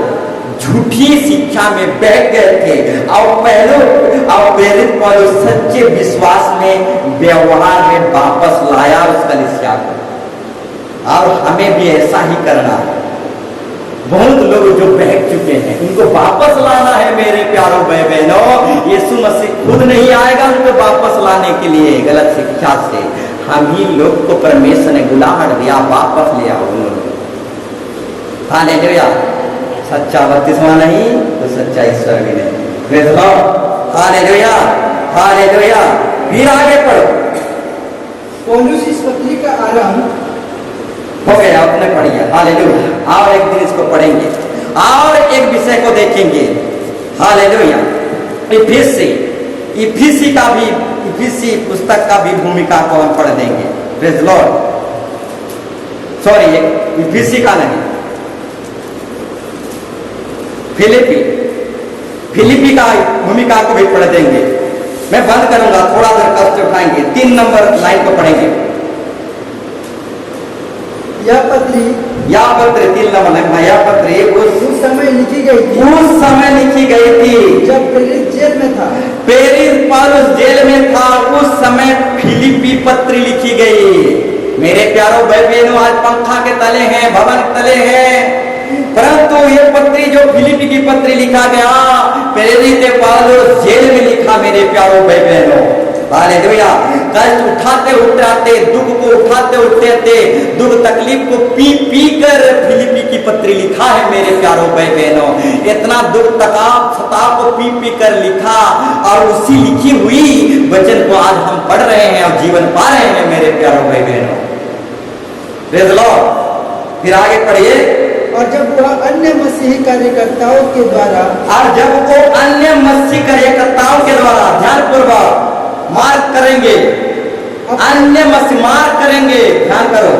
झूठी शिक्षा में बह गए थे, और प्रेरित पौलुस सच्चे विश्वास में, व्यवहार में वापस लाया उस कलीसिया को। और हमें भी ऐसा ही करना है। बहुत लोग जो बह चुके हैं उनको वापस लाना है। मेरे प्यारों भाई बहनों, यीशु मसीह खुद नहीं आएगा उनको वापस लाने के लिए गलत शिक्षा से, हम ही लोग को परमेश्वर ने बुलाहट दिया, वापस ले आओ उन्होंने। हालेलुया। सच्चा बपतिस्मा नहीं तो सच्चा ईश्वर भी नहीं। Praise lord, hallelujah, hallelujah. फिर आगे पढ़ो। पौलुस इस पत्री का आरंभ हो गया, आपने पढ़िया, हालेलुया। और एक दिन इसको पढ़ेंगे और एक विषय को देखेंगे, हालेलुया। इफिसी का भी, इफिसी पुस्तक का भी भूमिका को हम पढ़ देंगे। प्रेज़ लॉर्ड, सॉरी, इफिसी का नहीं, फिलिपी का भूमिका को भी पढ़ देंगे। मैं बंद करूंगा, थोड़ा देर कष्ट उठाएंगे, 3 नंबर लाइन को पढ़ेंगे। यह पत्री 3 नंबर लिखना, यह पत्री उस समय लिखी गई थी, उस समय लिखी गई थी जब प्रेरित जेल में था। प्रेरित पौलुस जेल में था, उस समय फिलिपी पत्री लिखी गई। मेरे प्यारों भाई बहनों, आज पंखा के तले हैं, भवन के तले हैं, परंतु ये पत्री जो फिलिपी की पत्री लिखा गया, प्रेरित पौलुस जेल में लिखा। मेरे प्यारों भाई बहनों, हालेलुया। कष्ट उठाते उठाते, दुख को उठाते उठाते, दुख तकलीफ को पी पी कर फिलिपी की पत्री लिखा है मेरे प्यारों भाई बहनों। इतना दुख तकाव सताव को पी पी कर लिखा, और उसी लिखी हुई वचन को आज हम पढ़ रहे हैं और जीवन पा रहे हैं मेरे प्यारों भाई बहनों। Praise the Lord. फिर आगे पढ़िए। और जब वह अन्य मसीही कार्यकर्ताओं के द्वारा, और जब वो अन्य मसीही कार्यकर्ताओं के द्वारा, ध्यानपूर्वक मार्क करेंगे, अन्य मसीह मार्क करेंगे, ध्यान करो,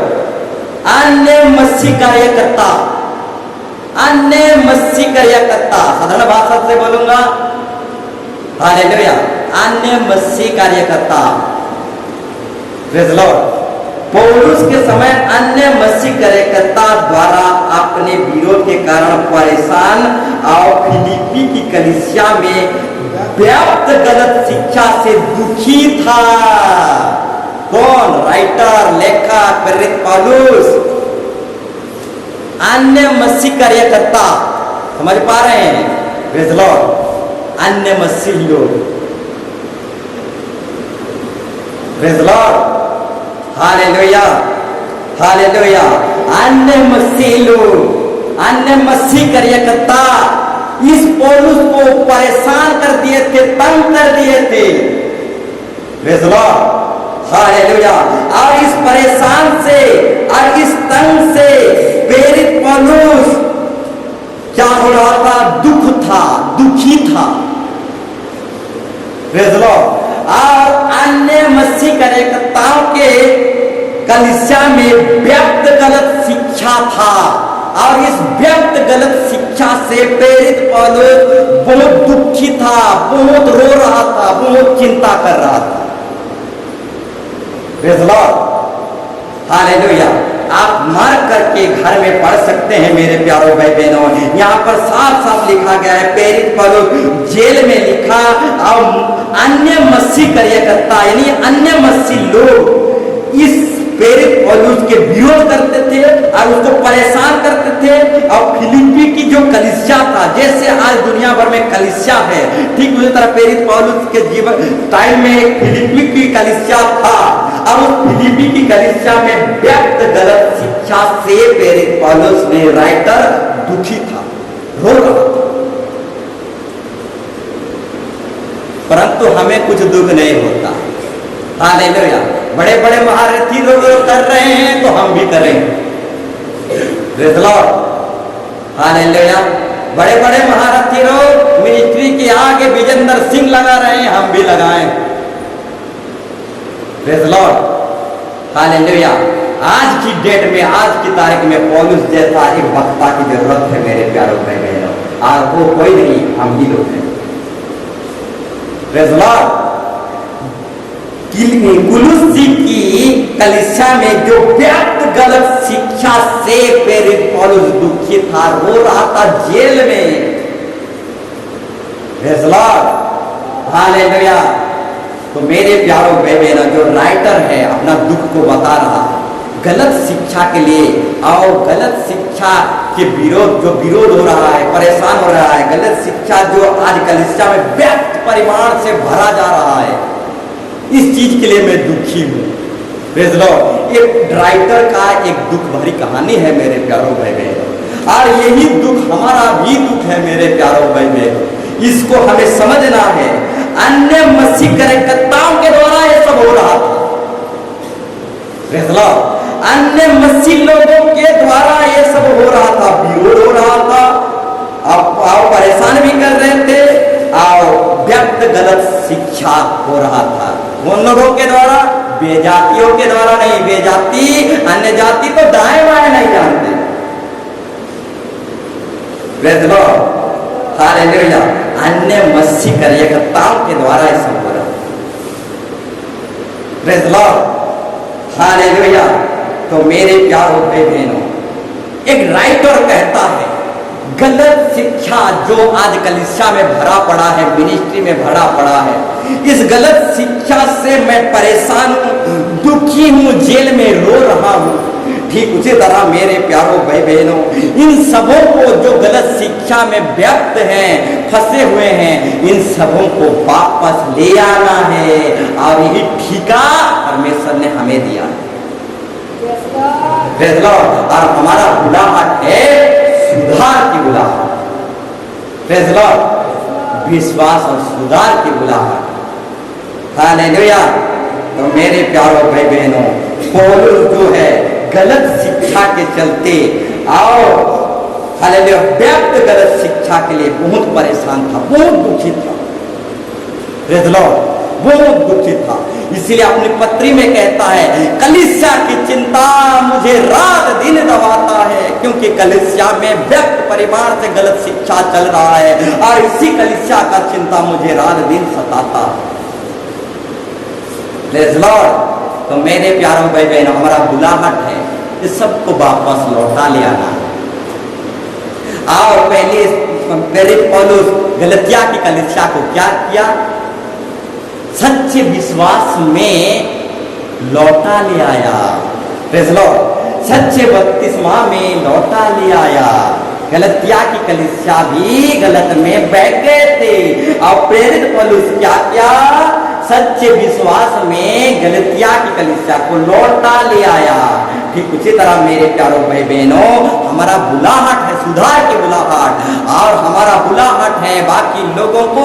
अन्य मसीही कार्यकर्ता, अन्य मसीही कार्यकर्ता, साधारण भाषा से बोलूंगा, हालेलुया, अन्य मसीही कार्यकर्ता। Praise the Lord. पौलुस के समय अन्य मसीह कार्यकर्ता द्वारा अपने विरोध के कारण परेशान और फिलिपी की कलीसिया में व्याप्त गलत शिक्षा से दुखी था। कौन? राइटर, लेखक, प्रेरित पौलुस। अन्य मसीह कार्यकर्ता, समझ पा रहे हैं? Praise the Lord. अन्य मसीह लोग, praise the lord, hallelujah, hallelujah. अन्य मसीह लोग, अन्य मसीह कार्यकर्ता इस पौलुस को परेशान कर दिए थे, तंग कर दिए थे। Praise the lord, hallelujah. और इस परेशान से और इस तंग से प्रेरित पौलुस क्या हो रहा था? दुख था, दुखी था। Praise the Lord. और अन्य मसीह कार्यकर्ताओं के कलीसिया में व्यक्त गलत शिक्षा था, और इस व्यक्त गलत शिक्षा से प्रेरित पौलुस बहुत दुखी था, बहुत रो रहा था, बहुत चिंता कर रहा था। Praise the lord, hallelujah. आप मार्क करके घर में पढ़ सकते हैं मेरे प्यारों भाई बहनों। यहाँ पर साफ साफ लिखा गया है, प्रेरित पौलुस जेल में लिखा, और अन्य मसीह कार्यकर्ता यानी अन्य मसीह लोग इस प्रेरित पौलुस के विरोध करते थे और उसको परेशान करते थे। और फिलिपी की जो कलीसिया था, जैसे आज दुनिया भर में कलीसिया है, ठीक उसी तरह प्रेरित पौलुस के जीवन टाइम में फिलिपी की कलीसिया था, और उस फिलिपी की कलीसिया में व्यक्त गलत शिक्षा से प्रेरित पौलुस ने राइटर दुखी था, रो रहा था। परंतु हमें कुछ दुख नहीं होता। हालेलुया। बड़े बड़े महारथी लोग कर रहे हैं तो हम भी करेंगे। Praise the lord, hallelujah. बड़े बड़े महारथी लोग मिनिस्ट्री के आगे विजेंद्र सिंह लगा रहे हैं, हम भी लगाएं। Praise the lord, hallelujah. आज की डेट में, आज की तारीख में पौलुस जैसा एक वक्ता की जरूरत है मेरे प्यारों भाई बहनों। आज वो कोई नहीं, हम ही लोग हैं। Praise the Lord. कुलुस्सी की कलीसिया में जो व्याप्त गलत शिक्षा से प्रेरित पौलुस दुखी था, रो रहा था जेल में। Praise the lord, hallelujah. तो मेरे प्यारों भाई बहनों, जो राइटर है अपना दुख को बता रहा है गलत शिक्षा के लिए, और गलत शिक्षा के विरोध, जो विरोध हो रहा है, परेशान हो रहा है, गलत शिक्षा जो आज कलीसिया में व्याप्त परिमाण से भरा जा रहा है, इस चीज के लिए मैं दुखी हूं। Praise the Lord. एक राइटर का एक दुख भरी कहानी है मेरे प्यारों भाई बहनों, और यही दुख हमारा भी दुख है मेरे प्यारों भाई बहनों। इसको हमें समझना है। अन्य मसीह कार्यकर्ताओं के द्वारा ये सब हो रहा था। Praise the Lord. अन्य मसीह लोगों के द्वारा ये सब हो रहा था, विरोध हो रहा था, और परेशान भी कर रहे थे, और व्यक्त गलत शिक्षा हो रहा था। उन लोगों के द्वारा, बेजातियों के द्वारा नहीं। बेजाति, अन्य जाति तो दाएं बाएं नहीं जानते। Praise the lord, hallelujah. अन्य मसीह कार्यकर्ताओं के द्वारा ये सब हो रहा। Praise the lord, hallelujah. तो मेरे प्यारों भाई बहनों, एक राइटर कहता है गलत शिक्षा जो आज कलीसिया में भरा पड़ा है, मिनिस्ट्री में भरा पड़ा है, इस गलत शिक्षा से मैं परेशान हूं, दुखी हूं, जेल में रो रहा हूं। ठीक उसी तरह मेरे प्यारों भाई बहनों, इन सबों को जो गलत शिक्षा में व्यक्त हैं, फंसे हुए हैं, इन सबों को वापस ले आना है। और यही ठिका परमेश्वर ने हमें दिया है। Praise Lord। और हमारा बुलाहट है सुधार की बुलाहट। Praise Lord। विश्वास और सुधार की बुलाहट। हालेलुया। तो मेरे प्यारों भाई बहनों, पौलुस जो है गलत शिक्षा के चलते और हालेलुया व्यक्त गलत शिक्षा के लिए बहुत परेशान था, बहुत दुखित था। प्रेज़ लॉर्ड, बहुत दुखित था। इसीलिए अपनी पत्री में कहता है, कलीसिया की चिंता मुझे रात दिन दबाता है, क्योंकि कलीसिया में व्यक्त परिवार से गलत शिक्षा चल रहा है और इसी कलीसिया का चिंता मुझे रात दिन सताता है। Praise Lord. तो मेरे प्यारों भाई बहनों, हमारा बुलाहट है इस सबको वापस लौटा ले आना है। और पहले पौलुस गलतिया की कलीसिया को क्या किया? सच्चे विश्वास में लौटा ले आया। Praise Lord. सच्चे बपतिस्मा में लौटा ले आया। गलतिया की कलीसिया भी गलत में बैठ गए थे और प्रेरित पौलुस क्या किया? सच्चे विश्वास में गलतिया की कलीसिया को लौटा ले आया। ठीक उसी तरह मेरे प्यारों भाई बहनों, हमारा बुलाहट है सुधार की बुलाहट, और हमारा बुलाहट है बाकी लोगों को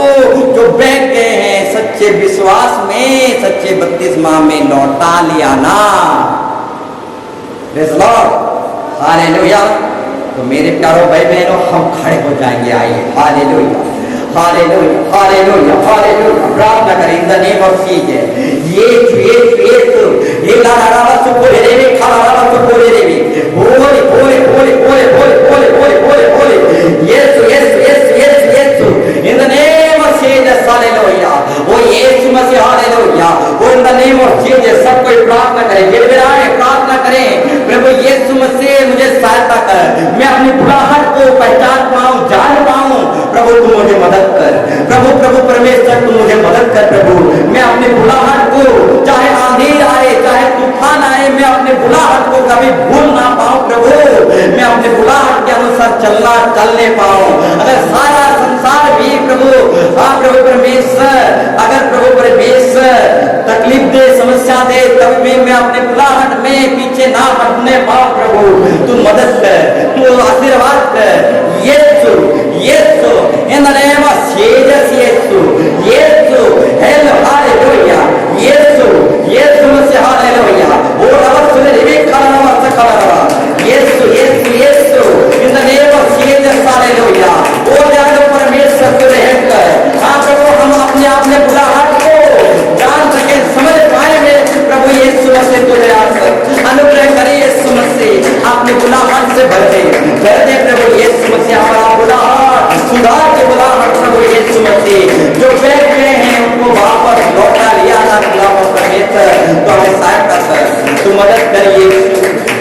जो बैठ गए हैं सच्चे विश्वास में, सच्चे बपतिस्मा में लौटा ले आना। Praise lord. हालेलुया। तो मेरे प्यारों भाई बहनों, हम खड़े हो जाएंगे। आइए, हालेलुया हालेलुया हालेलुया हालेलुया। प्रार्थना करें इन द नेम ऑफ जीसस। ये लारावा सुपोरे रे खारावा सुपोरे रे बोले बोले बोले बोले बोले बोले बोले बोले बोले Yeshu Yeshu Yeshu Yeshu Yeshu in the name of Jesus. Hallelujah. ओ यीशु मसीह। हालेलुया। ओ in the name of Jesus. सब कोई प्रार्थना करें, गिड़गिड़ाए प्रार्थना करें, प्रभु यीशु मसीह मुझे सहायता कर, मैं अपनी बुलाहट को पहचान पाऊं, जान पाऊं। प्रभु तू मुझे मदद कर। प्रभु प्रभु परमेश्वर तू मुझे मदद कर। प्रभु मैं अपनी बुलाहट को, चाहे आंधी आए चाहे तूफान आए, मैं अपने बुलाहट को कभी भूल ना पाऊं। प्रभु मैं अपने बुलाहट के अनुसार चलने पाऊं। अगर सारा संसार भी प्रभु, हाँ प्रभु परमेश्वर, अगर प्रभु परमेश्वर तकलीफ दे, समस्या दे, तब भी मैं अपने बुलाहट में पीछे ना हटने पाऊं। प्रभु तू मदद कर, तू आशीर्वाद कर। Yeshu Yeshu in the name of Jesus. Yeshu Yeshu hello hallelujah. Yeshu Yeshu Masih. Hallelujah. वो रब सुने रे खाना मत खाना। Yeshu Yeshu Yeshu in the name of Jesus. Hallelujah. वो जानो परमेश्वर को रहम कर। हां प्रभु हम अपने बुलाहट को जान सके, समझ पाए में प्रभु यीशु मसीह को अनुग्रह करे। यीशु मसीह अपने बुलाहट से भर दे प्रभु यीशु मसीह। हमारा बुलाहट सुधार के बुलाहट प्रभु यीशु मसीह जो बैठ गए हैं उनको वापस लौटा लिया ना। परमेश्वर तो हमें सहायता कर, तू मदद करिए।